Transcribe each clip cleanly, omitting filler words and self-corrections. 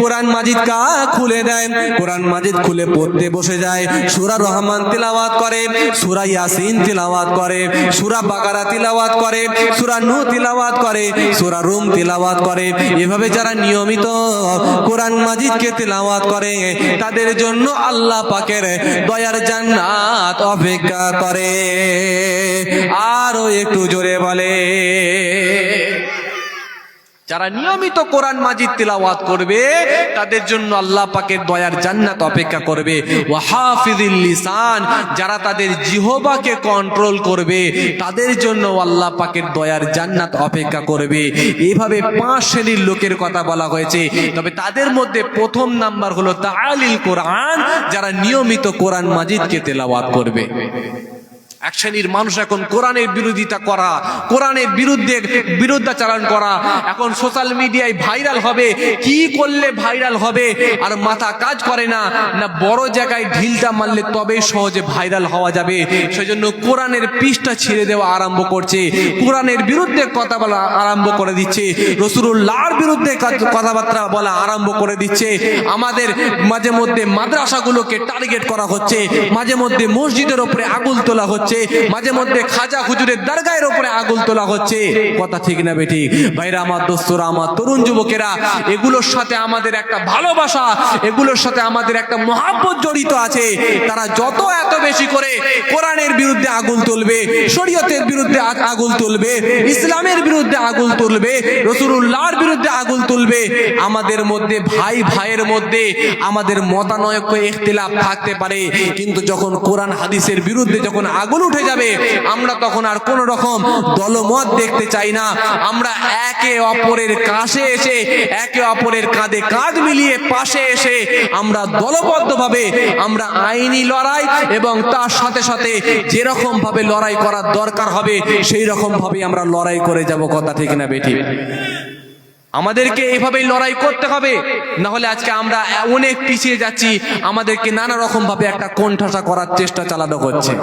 কোরআন মাজিদ খুলে দেয়, কোরআন মাজিদ খুলে পড়তে বসে যায়, সূরা রহমান তিলাওয়াত করে, সূরা ইয়াসিন তিলাওয়াত করে, সূরা বাকারা তিলাওয়াত করে, সূরা নূহ তিলাওয়াত করে, সূরা রুম তিলাওয়াত করে। এভাবে যারা নিয়মিত কোরআন মাজিদকে তিলাওয়াত করে তাদের জন্য আল্লাহ পাকের দয়ার জান্নাত অপেক্ষা করে। আরো একটু জোরে বলে, যারা নিয়মিত কোরআন মাজিদ তিলাওয়াত করবে তাদের জন্য আল্লাহ পাকের দয়ার জান্নাত অপেক্ষা করবে। ওয়া হাফিজিল লিসান, যারা তাদের জিহ্বাকে কন্ট্রোল করবে তাদের জন্য আল্লাহ পাকের দয়ার জান্নাত অপেক্ষা করবে। এইভাবে 5 শ্রেণীর লোকের কথা বলা হয়েছে। তবে তাদের মধ্যে প্রথম নাম্বার হলো তাআলিল কোরআন, যারা নিয়মিত কোরআন মাজিদকে তেলাওয়াত করবে। এক শ্রেণীর মানুষ এখন কোরআনের বিরোধিতা করা, কোরআনের বিরুদ্ধাচারণ করা, এখন সোশ্যাল মিডিয়ায় ভাইরাল হবে, কি করলে ভাইরাল হবে আর মাথা কাজ করে না, না বড় জায়গায় ঢিলটা মারলে তবে সহজে ভাইরাল হওয়া যাবে, সেজন্য কোরআনের পৃষ্ঠা ছেড়ে দেওয়া আরম্ভ করছে, কোরআনের বিরুদ্ধে কথা বলা আরম্ভ করে দিচ্ছে, রাসূলুল্লাহর বিরুদ্ধে কথাবার্তা বলা আরম্ভ করে দিচ্ছে। আমাদের মাঝে মধ্যে মাদ্রাসাগুলোকে টার্গেট করা হচ্ছে, মাঝে মধ্যে মসজিদের উপরে আগুন তোলা হচ্ছে, মাঝে মধ্যে খাজা হুজুরের দরগাহের উপরে আগুন তোলা হচ্ছে। কথা ঠিক না বেঠিক? ভাইরা আমার, দোস্তরা আমার, তরুণ যুবকেরা, এগুলোর সাথে আমাদের একটা ভালোবাসা, এগুলোর সাথে আমাদের একটা মহব্বত জড়িত আছে। তারা যত এত বেশি করে কোরআনের বিরুদ্ধে আগুন তুলবে, শরীয়তের বিরুদ্ধে আগুন তুলবে, ইসলামের বিরুদ্ধে আগুন তুলবে, রাসূলুল্লাহর বিরুদ্ধে আগুন তুলবে, আমাদের মধ্যে ভাই ভাইয়ের মধ্যে আমাদের মতানৈক্য ইখতিলাফ থাকতে পারে, কিন্তু যখন কোরআন হাদিসের বিরুদ্ধে যখন আগুন উঠে যাবে আমরা তখন আর কোন রকম দলমত দেখতে চাই না। আমরা একে অপরের কাছে এসে, একে অপরের কাঁধে কাঁধ মিলিয়ে পাশে এসে আমরা দলবদ্ধভাবে আমরা আইনি লড়াই এবং তার সাথে সাথে যেরকম ভাবে লড়াই করার দরকার হবে সেই রকম ভাবে আমরা লড়াই করে যাব। কথা ঠিক না বেঠিক? আমাদেরকে এইভাবেই লড়াই করতে হবে, না হলে আজকে আমরা অনেক পিছিয়ে যাচ্ছি। আমাদেরকে নানা রকম ভাবে একটা কোণঠাসা করার চেষ্টা চালানো হচ্ছে।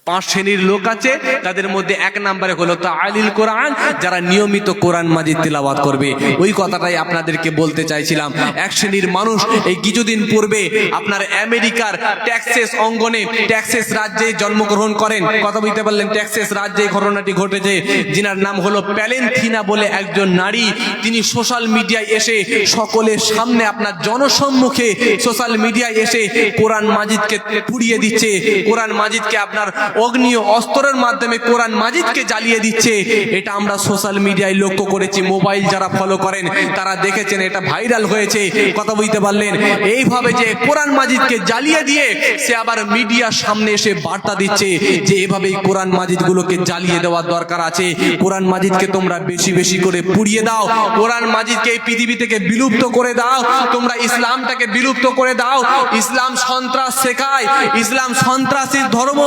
5 শ্রেণীর লোক আছে, তাদের মধ্যে 1 নম্বরে হলো তাআলিল কোরআন, যারা নিয়মিত কোরআন মাজিদ তিলাওয়াত করবে। ওই কথাটাই আপনাদেরকে বলতে চাইছিলাম। 1 শ্রেণীর মানুষ এই কিছুদিন পূর্বে আপনার আমেরিকার টেক্সাস অঙ্গনে, টেক্সাস রাজ্যে জন্মগ্রহণ করেন। কথা বুঝতে পারলেন? টেক্সাস রাজ্যে ঘটনাটি ঘটেছে, যিনার নাম হলো প্যালেন্থিনা বলে একজন নারী। তিনি সোশ্যাল মিডিয়ায় এসে সকলের সামনে আপনার জনসম্মুখে সোশ্যাল মিডিয়ায় এসে কোরআন মাজিদকে পুড়িয়ে দিচ্ছে, কোরআন মাজিদকে আপনার অগ্নি অস্ত্রের মাধ্যমে কোরআন মাজিদকে জ্বালিয়ে দিচ্ছে। এটা আমরা সোশ্যাল মিডিয়ায় লক্ষ্য করেছি। মোবাইল যারা ফলো করেন তারা দেখেছেন, এটা ভাইরাল হয়েছে। কথা বুঝতে পারলেন? এইভাবে যে কোরআন মাজিদকে জ্বালিয়ে দিয়ে সে আবার মিডিয়ার সামনে এসে বার্তা দিচ্ছে যে এভাবেই কোরআন মাজিদগুলোকে জ্বালিয়ে দেওয়ার দরকার আছে, কোরআন মাজিদকে তোমরা বেশি বেশি করে পুড়িয়ে দাও, কোরআন মাজিদকে এই পৃথিবী থেকে বিলুপ্ত করে দাও, তোমরা ইসলামটাকে বিলুপ্ত করে দাও, ইসলাম সন্ত্রাস শেখায়, ইসলাম সন্ত্রাসীর ধর্ম।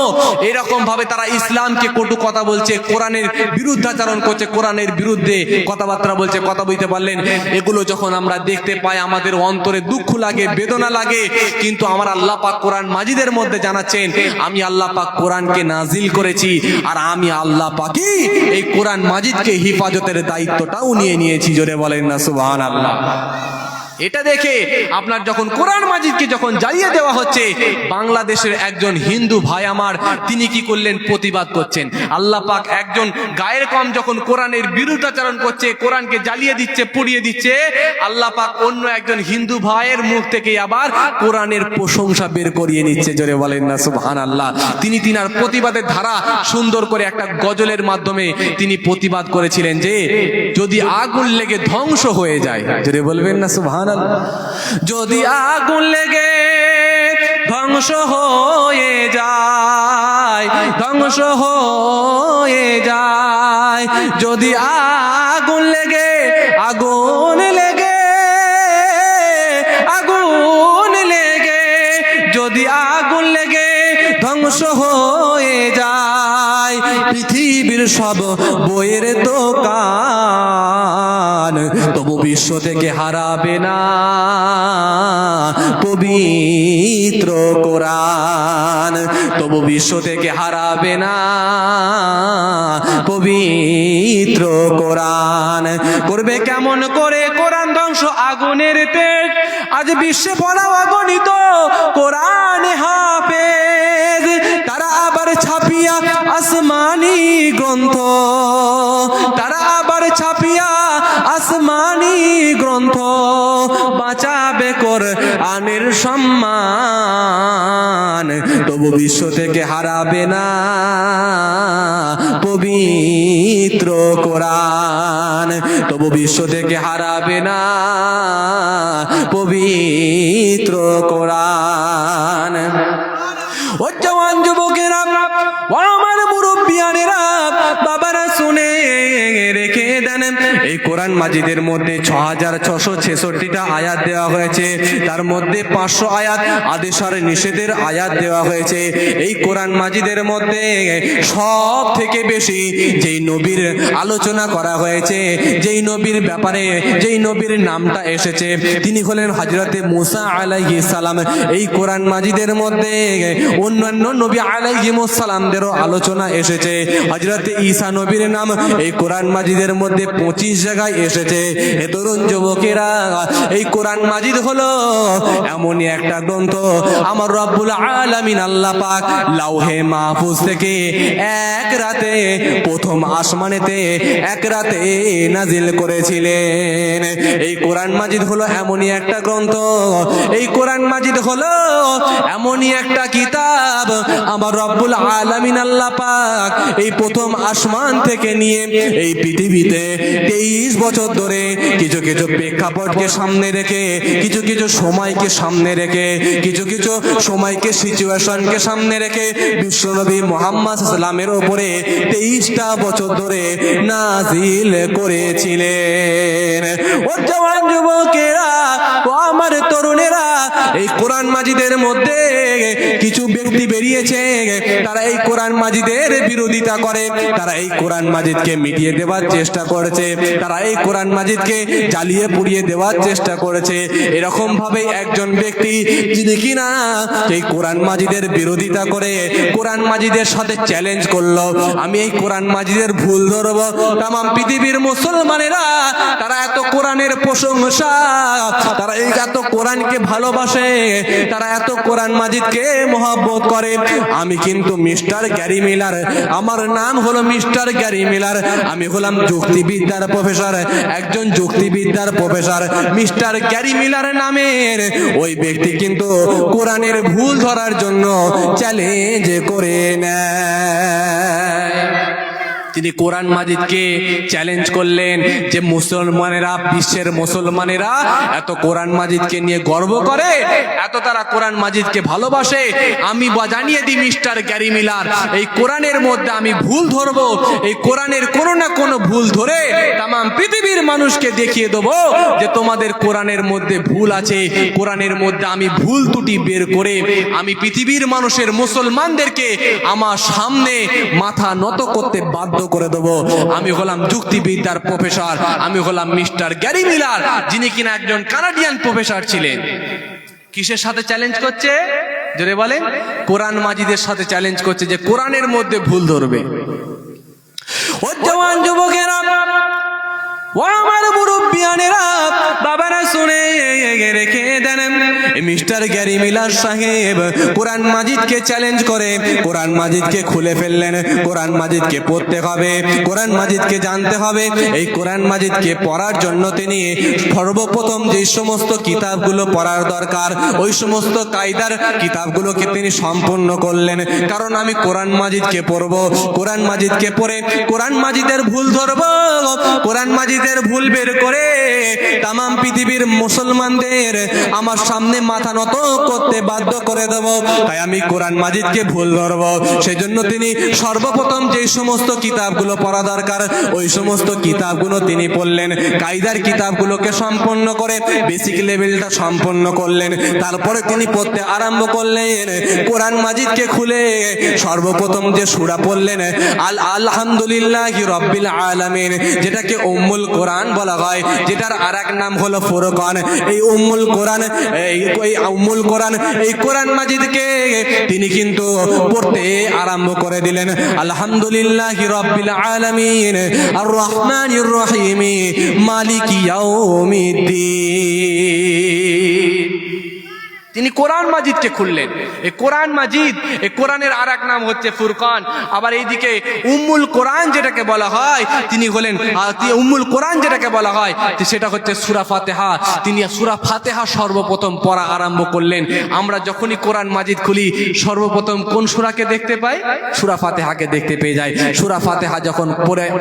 এরকম ভাবে তারা ইসলামকে কটু কথা বলছে, কোরআনের বিরুদ্ধাচরণ করছে, কোরআনের বিরুদ্ধে কথাবার্তা বলছে। কথা বুঝতে পারলেন? এগুলো যখন আমরা দেখতে পাই আমাদের অন্তরে দুঃখ লাগে, বেদনা লাগে। কিন্তু আমার আল্লাহ পাক কোরআন মাজিদের মধ্যে জানাচ্ছেন, আমি আল্লাহ পাক কোরআনকে নাজিল করেছি আর আমি আল্লাহ পাকই এই কোরআন মাজিদকে হিফাজতের দায়িত্বটাও নিয়ে নিয়েছি। জোরে বলেন না সুবহানাল্লাহ। এটা দেখে আপনার যখন কোরআন মাজিদকে যখন জ্বালিয়ে দেওয়া হচ্ছে, বাংলাদেশের একজন হিন্দু ভাই আমার, তিনি কি করলেন? প্রতিবাদ করছেন। আল্লাহ পাক একজন গায়ের কম যখন কোরআনের বিরুদ্ধাচরণ করছে, কোরআনকে জ্বালিয়ে দিচ্ছে, পুড়িয়ে দিচ্ছে, আল্লাহ পাক অন্য একজন হিন্দু ভাইয়ের মুখ থেকে আবার কোরআনের প্রশংসা বের করিয়ে নিচ্ছে। জোরে বলেন না সুবহানাল্লাহ। তিনি তিনার প্রতিবাদের ধারা সুন্দর করে একটা গজলের মাধ্যমে তিনি প্রতিবাদ করেছিলেন যে যদি আগুন লেগে ধ্বংস হয়ে যায়, জোরে বলবেন না সুবহানাল্লাহ। যদি আগুন লেগে ধ্বংস হয়ে যায়, ধ্বংস হয়ে যায়, যদি আগুন লেগে, আগুন লেগে, আগুন লেগে, যদি আগুন লেগে ধ্বংস হয়ে যায়, পৃথিবীর সব বইয়ের দোকান কোরআন, তবু বিশ্ব থেকে হারাবে না পবিত্র কোরআন, তবু বিশ্ব থেকে হারাবে না পবিত্র কোরআন। করবে কেমন করে কোরআন ধ্বংস? আগুনের তেজ। আজ বিশ্বে পড়া অগণিত কোরআন হাফেজ, তারা আবার ছাপিয়া আসমানি গ্রন্থ, তারা আবার ছাপিয়া আসমানি গ্রন্থ, বাঁচাবে কোরআনের সম্মান, তবু বিশ্ব থেকে হারাবে না পবিত্র কোরআন, তবু বিশ্ব থেকে হারাবে না পবিত্র কোরআন। ও জওয়ান যুবকেরা, ও আমার মুরব্বিয়ানেরা, বাবারা শুনে রেখে দেন, এই কোরআন মাজিদের মধ্যে 6666টা আয়াত দেওয়া হয়েছে, তার মধ্যে 500 আয়াত আদেশ আর নিষেধের আয়াত দেওয়া হয়েছে। এই কোরআন মাজিদের মধ্যে সব থেকে বেশি যেই নবীর আলোচনা করা হয়েছে, যেই নবীর ব্যাপারে, যেই নবীর নামটা এসেছে, তিনি হলেন হযরতে মুসা আলাইহিস সালাম। এই কোরআন মাজিদের মধ্যে অন্যান্য নবী আলাইহিমুস সালামদেরও আলোচনা এসেছে। হযরতে ঈসা নবীর নাম এই কোরআন মাজিদের মধ্যে 25 জায়গায় এসেছে। হে তরুণ যুবকেরা, এই কোরআন মাজিদ হলো এমনই একটা গ্রন্থ, আমার রব্বুল আলামিন আল্লাহ পাক লাউহে মাহফুজ থেকে এক রাতে প্রথম আসমানেতে এক রাতে নাজিল করেছিলেন। এই কোরআন মাজিদ হলো এমনই একটা গ্রন্থ, এই কোরআন মাজিদ হলো এমনই একটা কিতাব, আমার রব্বুল আলামিন আল্লাহ পাক এই প্রথম আসমান থেকে নিয়ে এই পৃথিবীতে 23 বছর ধরে কিছু কিছু প্রেক্ষাপটকে সামনে রেখে, কিছু কিছু সময়কে সামনে রেখে, কিছু কিছু সময়কে সিচুয়েশনকে সামনে রেখে বিশ্বনবী মুহাম্মদ সাল্লামের উপরে 23টা বছর ধরে নাজিল করেছিলেন। ও জওয়ান যুবকেরা, ও আমার তরুণেরা, এই কোরআন মাজিদের মধ্যে কিছু ব্যক্তি বেরিয়েছে, তারা এই কোরআন মাজিদের বিরোধিতা করে, তারা এই কোরআন মাজিদকে মিটিয়ে দেওয়ার চেষ্টা করেছে, তারা এই কোরআন মাজিদকে জ্বালিয়ে পুড়িয়ে দেওয়ার চেষ্টা করেছে। এরকম ভাবে একজন ব্যক্তি যিনি কিনা এই কোরআন মাজিদের বিরোধিতা করে কোরআন মাজিদের সাথে চ্যালেঞ্জ করলো, আমি এই কোরআন মাজিদের ভুল ধরবো। তাম পৃথিবীর মুসলমানেরা তারা এত কোরআনের প্রশংসা, তারা এই এত কোরআনকে ভালোবাসে, তারা এত কোরআন মাজিদকে মহব্বত করে। আমি কিন্তু মিস্টার গ্যারি মিলার, আমার নাম হলো মিস্টার গ্যারি মিলার, আমি হলাম যুক্তিবিদ্যার প্রফেসর, একজন যুক্তিবিদ্যার প্রফেসর। মিস্টার গ্যারি মিলার নামের ওই ব্যক্তি কিন্তু কোরআনের ভুল ধরার জন্য চ্যালেঞ্জ করে নেয়। তিনি কোরআন মাজিদকে চ্যালেঞ্জ করলেন যে মুসলমানেরা, বিশ্বের মুসলমানেরা এত কোরআন মাজিদকে নিয়ে গর্ব করে, এত তারা কোরআন মাজিদকে ভালোবাসে, আমি জানিয়ে দিই মিস্টার গ্যারি মিলার, এই কোরআনের মধ্যে আমি ভুল ধরবো, এই কোরআনের কোনো না কোনো ভুল ধরে তাম পৃথিবীর মানুষকে দেখিয়ে দেবো যে তোমাদের কোরআনের মধ্যে ভুল আছে। কোরআনের মধ্যে আমি ভুল ত্রুটি বের করে আমি পৃথিবীর মানুষের, মুসলমানদেরকে আমার সামনে মাথা নত করতে বাধ্য করে দেবো। আমি হলাম যুক্তিবিদ্যার প্রফেসর, আমি হলাম মিস্টার গ্যারি মিলার, যিনি কিনা একজন কানাডিয়ান প্রফেসর ছিলেন। কিসের সাথে চ্যালেঞ্জ করছে? জোরে বলেন। কোরআন মাজিদের সাথে চ্যালেঞ্জ করছে যে কোরআনের মধ্যে ভুল ধরবে। ও জওয়ান যুবকেরা, ও আমার মুরব্বিয়ানেরা, বাবারা শুনে রেখে দেন, মিস্টার গ্যারি মিলার সাহেব কোরআন মাজিদকে চ্যালেঞ্জ করে কোরআন মাজিদকে খুলে ফেললেন। কোরআন মাজিদকে পড়তে হবে, কোরআন মাজিদকে জানতে হবে। এই কোরআন মাজিদকে পড়ার জন্য তিনি সর্বপ্রথম যে সমস্ত কিতাবগুলো পড়ার দরকার, ওই সমস্ত কায়দার কিতাবগুলোকে তিনি সম্পূর্ণ করলেন। কারণ আমি কোরআন মাজিদকে পড়বো, কোরআন মাজিদকে পড়ে কোরআন মাজিদের ভুল ধরবো, কোরআন মাজিদের ভুল বের করে তাম পৃথিবীর মুসলমানদের আমার সামনে মাথা নত করতে বাধ্য করে দেব, তাই আমি কোরআন মাজিদকে ভুল ধরবো। সেজন্য তিনি সর্বপ্রথম যে সমস্ত কিতাবগুলো পড়া দরকার ওই সমস্ত কিতাবগুলো তিনি পড়লেন, কায়দার কিতাবগুলোকে সম্পন্ন করে বেসিক লেভেলটা সম্পন্ন করলেন। তারপরে তিনি পড়তে আরম্ভ করলেন কোরআন মাজিদকে খুলে সর্বপ্রথম যে সূরা পড়লেন আলহামদুলিল্লাহি রাব্বিল আলামিন, যেটাকে উম্মুল কোরআন বলা হয়, যেটার আরেক নাম হলো ফুরকান। এই উম্মুল কোরআন এই কোরআন মাজিদকে তিনি কিন্তু পড়তে আরম্ভ করে দিলেন। আলহামদুলিল্লাহি রাব্বিল আলামিন আর রহমানির রহিম মালিকি ইয়াউমিদ্দিন। তিনি কোরআন মাজিদকে খুললেন। এই কোরআন মাজিদ, এই কোরআনের আরেক নাম হচ্ছে ফুরকান। আবার এইদিকে উম্মুল কোরআন যেটাকে বলা হয়, তিনি হলেন উম্মুল কোরআন যেটাকে বলা হয় সেটা হচ্ছে সূরা ফাতিহা। তিনি সূরা ফাতিহা সর্বপ্রথম পড়া আরম্ভ করলেন। আমরা যখনই কোরআন মাজিদ খুলি সর্বপ্রথম কোন সূরাকে দেখতে পাই? সূরা ফাতিহাকে দেখতে পেয়ে যাই। সূরা ফাতিহা যখন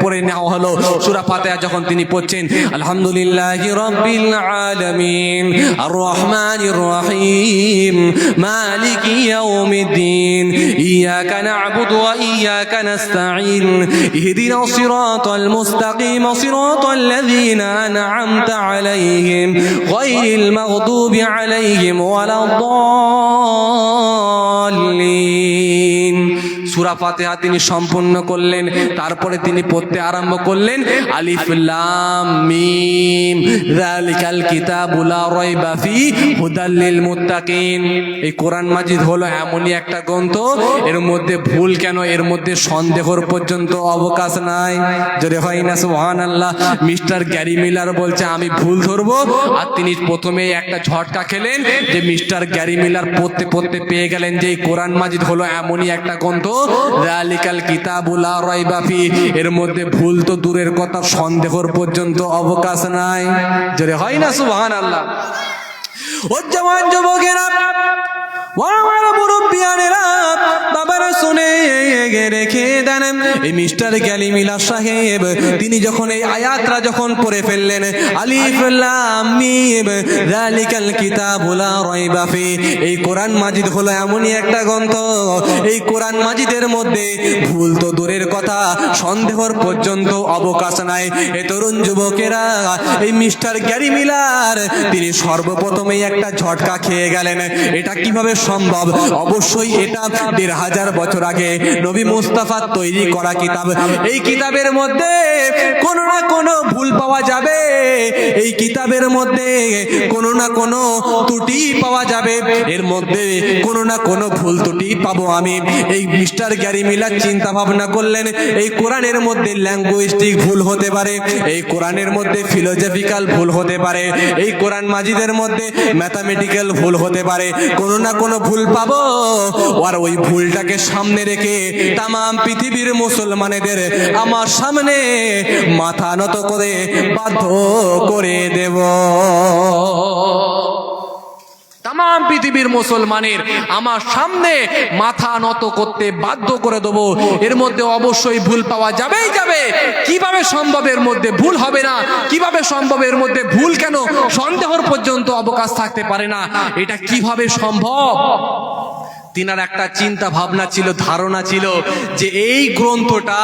পড়ে নেওয়া হলো, সূরা ফাতিহা যখন তিনি পড়ছেন আলহামদুলিল্লাহি রাব্বিল আলামিন আর রহমানির রহিম مالك يوم الدين إياك نعبد وإياك نستعين اهدنا الصراط المستقيم صراط الذين أنعمت عليهم غير المغضوب عليهم ولا الضالين। সূরা ফাতিহা তিনি সম্পূর্ণ করলেন। তারপরে তিনি পড়তে আরম্ভ করলেন আলিফ লাম মিম যালিকাল কিতাবু লা রাইবা ফিহি হুদাল লিল মুত্তাকিন। এই কোরআন মাজিদ হলো এমনই একটা গ্রন্থ, এর মধ্যে ভুল কেন, এর মধ্যে সন্দেহর পর্যন্ত অবকাশ নাই। যদি হয় না সুবহানাল্লাহ। মিস্টার গ্যারি মিলার বলছে আমি ভুল ধরবো, আর তিনি প্রথমেই একটা ঝটকা খেলেন যে মিস্টার গ্যারি মিলার পড়তে পড়তে পেয়ে গেলেন যে এই কোরআন মাজিদ হলো এমনই একটা গ্রন্থ যালিকাল কিতাবু লা রাইবা ফিহি, এর মধ্যে ভুল তো দূরের কথা সন্দেহর পর্যন্ত অবকাশ নাই। যদি হয় না সুবহানাল্লাহ। ও জওয়ান যুবকেরা, ও আমার মুরব্বিয়ানেরা, বাবারা শুনে রেখে দেন। এই মিস্টার গ্যারি মিলার সাহেব তিনি যখন এই আয়াতটা যখন পড়ে ফেললেন আলিফ লাম মিম যালিকাল কিতাবু লা রাইবা ফিহি, এই কোরআন মাজিদ হলো এমনই একটা গ্রন্থ, এই কোরআন মাজিদের মধ্যে ভুল তো দূরের কথা সন্দেহর পর্যন্ত অবকাশ নাই। এই তরুণ যুবকেরা, এই মিস্টার গ্যারি মিলার তিনি সর্বপ্রথমেই একটা ঝটকা খেয়ে গেলেন। এটা কিভাবে সম্ভব? অবশ্যই এটা ১৫০০ বছর আগে নবী মুস্তাফা তৈরি করা কিতাব। এই কিতাবের মধ্যে কোনো না কোনো ভুল পাওয়া যাবে, এই কিতাবের মধ্যে কোনো না কোনো ত্রুটি পাওয়া যাবে, এর মধ্যে কোনো না কোনো ভুল ত্রুটি পাবো আমি। এই মিস্টার গ্যারি মিলার চিন্তা ভাবনা করলেন এই কোরআনের মধ্যে ল্যাঙ্গুয়েস্টিক ভুল হতে পারে, এই কোরআনের মধ্যে ফিলোজফিক্যাল ভুল হতে পারে, এই কোরআন মাজিদের মধ্যে ম্যাথামেটিক্যাল ভুল হতে পারে, কোনো না কোনো ভুল পাবো। আর ওই ভুলটাকে সামনে রেখে তামাম পৃথিবীর মুসলমানেদের আমার সামনে মাথা নত করে বাধ্য করে দেব। তামাম পৃথিবীর মুসলমানের আমার সামনে মাথা নত করতে বাধ্য করে দেবো। এর মধ্যে অবশ্যই ভুল পাওয়া যাবেই যাবে। কিভাবে সম্ভব এর মধ্যে ভুল হবে না? কিভাবে সম্ভব এর মধ্যে ভুল কেন সন্দেহর পর্যন্ত অবকাশ থাকতে পারে না? এটা কিভাবে সম্ভব? তিনার একটা চিন্তা ভাবনা ছিল, ধারণা ছিল যে এই গ্রন্থটা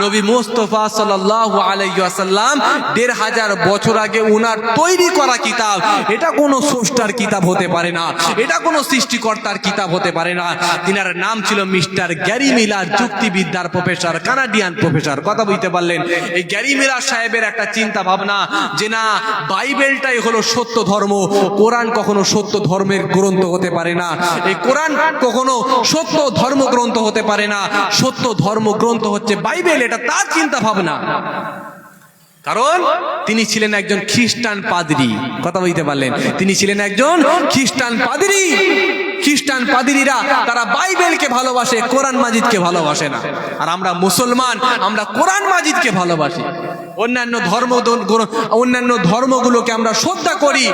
নবী মুস্তাফা সাল্লাল্লাহু আলাইহি ওয়াসাল্লাম ১৫০০ বছর আগে উনার তৈরি করা কিতাব। এটা কোনো স্রষ্টার কিতাব হতে পারে না, এটা কোনো সৃষ্টিকর্তার কিতাব হতে পারে না। তিনার নাম ছিল মিস্টার গ্যারি মিলার, যুক্তিবিদ্যার প্রফেসর, কানাডিয়ান প্রফেসর। কথা বুঝতে পারলেন? এই গ্যারি মিলার সাহেবের একটা চিন্তা ভাবনা যে না, বাইবেলটাই হলো সত্য ধর্ম, কোরআন কখনো সত্য ধর্মের গ্রন্থ হতে পারে না, এই কোরআন কখনো সত্য ধর্মগ্রন্থ হতে পারে না, সত্য ধর্মগ্রন্থ হচ্ছে বাইবেল। এটা তার চিন্তা ভাবনা। কারণ তিনি ছিলেন একজন খ্রিস্টান পাদ্রী। কথা বলতে পারলেন? তিনি ছিলেন একজন খ্রিস্টান পাদ্রী। খ্রিস্টান পাদ্রীরা তারা বাইবেলকে ভালোবাসে, কোরআন মাজিদকে ভালোবাসে না। আর আমরা মুসলমান, আমরা কোরআন মাজিদকে ভালোবাসি। অন্যান্য ধর্মগুলোকে আমরা শ্রদ্ধা করি,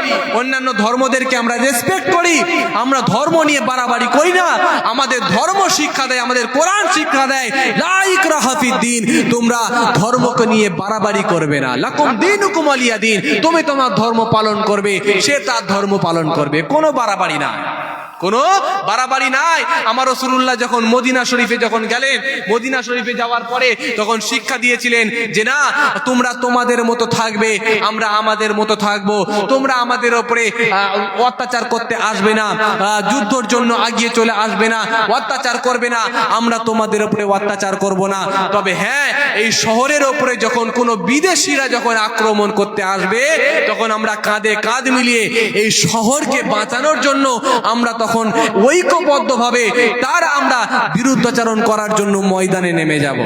অন্যান্য ধর্মদেরকে আমরা রেসপেক্ট করি। আমরা ধর্ম নিয়ে বাড়াবাড়ি করি না। আমাদের ধর্ম শিক্ষা দেয়, আমাদের কোরআন শিক্ষা দেয়, লা ইকরাহা ফিদ্দীন, তোমরা ধর্মকে নিয়ে বাড়াবাড়ি করবে না। লাকুম দীনুকুম ওয়ালিয়া দীন, তুমি তোমার ধর্ম পালন করবে, সে তার ধর্ম পালন করবে, কোনো বাড়াবাড়ি না, কোনো বাড়াবাড়ি নাই। আমার রাসূলুল্লাহ যখন মদিনা শরীফে যখন গেলেন, মদিনা শরীফে যাওয়ার পরে তখন শিক্ষা দিয়েছিলেন যে না, তোমরা তোমাদের মতো থাকবে, আমরা আমাদের মতো থাকবো, তোমরা আমাদের উপরে অত্যাচার করতে আসবে না, যুদ্ধের জন্য এগিয়ে চলে আসবে না, অত্যাচার করবে না, আমরা তোমাদের উপরে অত্যাচার করব না। তবে হ্যাঁ, এই শহরের উপরে যখন কোনো বিদেশিরা যখন আক্রমণ করতে আসবে, তখন আমরা কাঁধে কাঁধ মিলিয়ে এই শহরকে বাঁচানোর জন্য আমরা তখন ঐক্যবদ্ধভাবে তার আমরা বিরুদ্ধাচরণ করার জন্য ময়দানে নেমে যাব।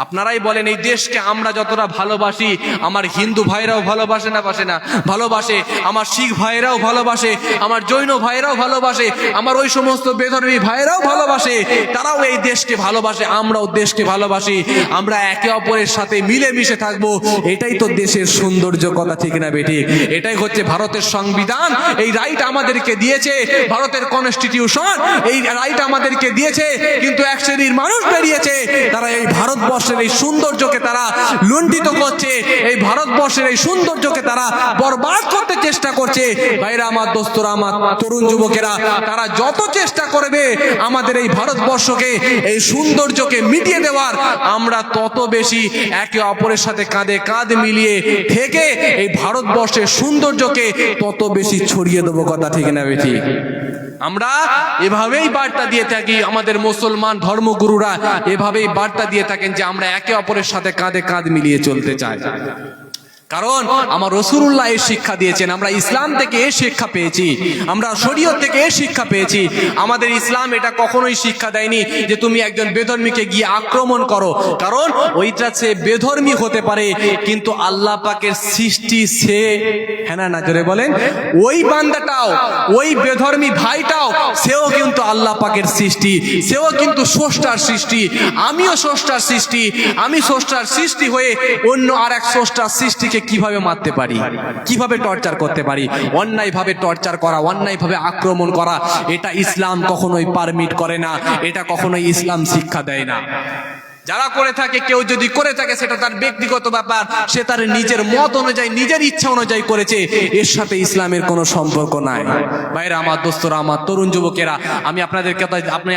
আপনারাই বলেন, এই দেশকে আমরা যতটা ভালোবাসি, আমার হিন্দু ভাইরাও ভালোবাসে না বাসে না? ভালোবাসে। আমার শিখ ভাইরাও ভালোবাসে, আমার জৈন ভাইরাও ভালোবাসে, আমার ওই সমস্ত বেধর্মী ভাইরাও ভালোবাসে, তারাও এই দেশকে ভালোবাসে, আমরাও দেশকে ভালোবাসি। আমরা একে অপরের সাথে মিলেমিশে থাকবো, এটাই তো দেশের সৌন্দর্য, কথা ঠিক না বেঠিক? এটাই হচ্ছে ভারতের সংবিধান, এই রাইট আমাদেরকে দিয়েছে, ভারতের কনস্টিটিউশন এই রাইট আমাদেরকে দিয়েছে। কিন্তু এক শ্রেণীর মানুষ বেরিয়েছে, তারা এই ভারতবর্ষ এই সৌন্দর্যকে তারা লুণ্ঠিত করছে, এই ভারতবর্ষের এই সৌন্দর্যকে তারা বরবাদ করতে চেষ্টা করছে। ভাইরা আমার, দোস্তরা আমার, তরুণ যুবকেরা, তারা যত চেষ্টা করবে আমাদের এই ভারতবর্ষকে, এই সৌন্দর্যকে মিটিয়ে দেওয়ার, আমরা তত বেশি একে অপরের সাথে কাঁধে কাঁধ মিলিয়ে থেকে এই ভারতবর্ষের সৌন্দর্যকে তত বেশি ছড়িয়ে দেবো, কথা ঠিক না বেঠি? আমরা এভাবেই বার্তা দিয়ে থাকি, আমাদের মুসলমান ধর্মগুরুরা এভাবেই বার্তা দিয়ে থাকেন যে আমরা একে অপরের সাথে কাঁধে কাঁধ মিলিয়ে চলতে চাই। কারণ আমার রাসূলুল্লাহ এই শিক্ষা দিয়েছেন, আমরা ইসলাম থেকে এই শিক্ষা পেয়েছি, আমরা শরীয়ত থেকে এই শিক্ষা পেয়েছি। আমাদের ইসলাম এটা কখনোই শিক্ষা দেয়নি যে তুমি একজন বেধর্মীকে গিয়ে আক্রমণ করো, কারণ ওইটা সে বেধর্মী হতে পারে, কিন্তু আল্লাহ পাকের সৃষ্টি সে, হ্যাঁ না জোরে বলেন, ওই বান্দাটাও, ওই বেধর্মী ভাইটাও, সেও কিন্তু আল্লাহ পাকের সৃষ্টি, সেও কিন্তু স্রষ্টার সৃষ্টি, আমিও স্রষ্টার সৃষ্টি। আমি স্রষ্টার সৃষ্টি হয়ে অন্য আর এক স্রষ্টার সৃষ্টিকে কিভাবে মারতে পারি, কিভাবে টর্চার করতে পারি? অন্যায় ভাবে টর্চার করা, অন্যায় ভাবে আক্রমণ করা, এটা ইসলাম কখনোই পারমিট করে না, এটা কখনোই ইসলাম শিক্ষা দেয় না। যারা করে থাকে, কেউ যদি করে থাকে সেটা তার ব্যক্তিগত ব্যাপার, সে তার নিজের মত অনুযায়ী, নিজের ইচ্ছা অনুযায়ী করেছে, এর সাথে ইসলামের কোনো সম্পর্ক নাই। ভাইরা আমার, দোস্তরা আমার, তরুণ যুবকেরা, আমি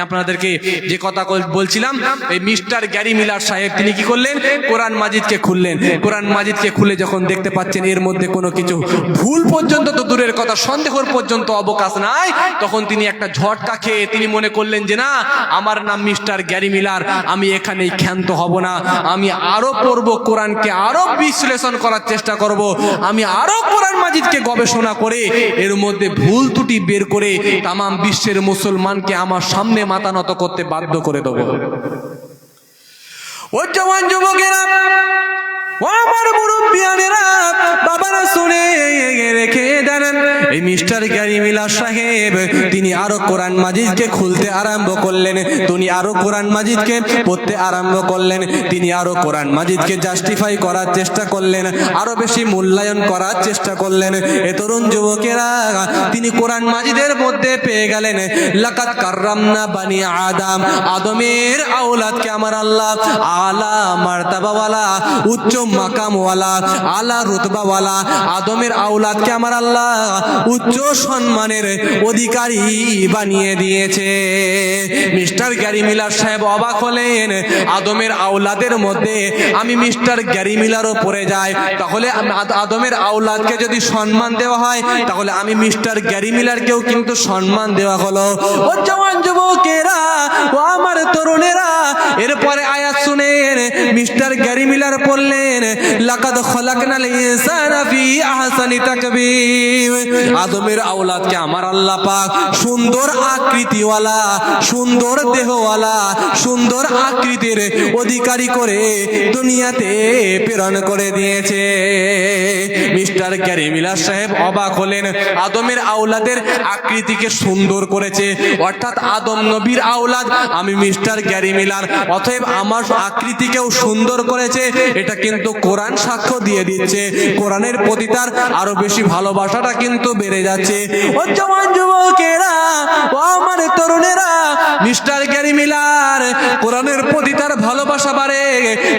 আপনাদেরকে যে কথা বলছিলাম, এই মিস্টার গ্যারি মিলার সাহেব তিনি কি করলেন? কোরআন মাজিদকে খুললেন। কোরআন মাজিদকে খুলে যখন দেখতে পাচ্ছেন এর মধ্যে কোনো কিছু ভুল পর্যন্ত তো দূরের কথা, সন্দেহের পর্যন্ত অবকাশ নাই, তখন তিনি একটা ঝটকা খেয়ে তিনি মনে করলেন যে না, আমার নাম মিস্টার গ্যারি মিলার, আমি এখানেই ক্ষান্ত হব না, আমি আরো পড়ব, কোরআনকে আরো বিশ্লেষণ করার চেষ্টা করব, আমি আরো কোরআন মাজিদকে গবেষণা করে এর মধ্যে ভুল ত্রুটি বের করে তাম বিশ্বের মুসলমানকে আমার সামনে মাথা নত করতে বাধ্য করে দেব। ও জওয়ান যুবকেরা, ও আমার মুরব্বিয়ানেরা, বাবারা শুনে রেখে জানেন, এই মিস্টার গ্যারি মিলার সাহেব তিনি আরো কোরআন মাজিদকে খুলতে আরম্ভ করলেন, তিনি আরো কোরআন মাজিদকে পড়তে আরম্ভ করলেন, তিনি আরো কোরআন মাজিদকে জাস্টিফাই করার চেষ্টা করলেন, আরো বেশি মূল্যায়ন করার চেষ্টা করলেন। এ তরুণ যুবকেরা, তিনি কোরআন মাজিদের মধ্যে পেয়ে গেলেন লাকাদ কাররামনা বানি আদম, আদমের আওলাদকে আমার আল্লাহ আলা মারতাবাওয়ালা, উচ্চ মাকামওয়ালা, আলা রুতবাওয়ালা, আদমের আওলাদকে আমার আল্লাহ উচ্চ সম্মানের অধিকারী বানিয়ে দিয়েছে। মিস্টার গ্যারি মিলার সাহেব অবাক হলেন, আদমের আওলাদের মধ্যে আমি মিস্টার গ্যারি মিলারও পড়ে যাই, তাহলে আদমের আওলাদকে যদি সম্মান দেওয়া হয়, তাহলে আমি মিস্টার গ্যারি মিলারকেও কিন্তু সম্মান দেওয়া হলো। ও জওয়ান যুবকেরা, ও আমার তরুণেরা, এরপরে আয়াত শুনেন, মিস্টার গ্যারি মিলার পড়লেন লাকাদ খলাকনাল ইনসানা ফি আহসানি তাকবীর, আদমের আওলাদকে আমার আল্লাহ পাক সুন্দর আকৃতিওয়ালা, সুন্দর দেহওয়ালা, সুন্দর আকৃতির অধিকারী করে দুনিয়াতে প্রেরণ করে দিয়েছে। মিস্টার গ্যারি মিলার সাহেব অবাক হলেন, আদমের আওলাদের আকৃতিকে সুন্দর করেছে, অর্থাৎ আদম নবীর আওলাদ আমি মিস্টার গ্যারি মিলার, অতএব আমার আকৃতিকেও সুন্দর করেছে। এটা কিন্তু কোরআন সাক্ষ্য দিয়ে দিচ্ছে, কোরআনের প্রতি তার আরো বেশি ভালোবাসাটা কিন্তু বেড়ে যাচ্ছে। ও জওয়ান যুবকেরা, ও আমার তরুণেরা, মিস্টার গ্যারি মিলার কোরআনের প্রতি তার ভালোবাসা বাড়ে।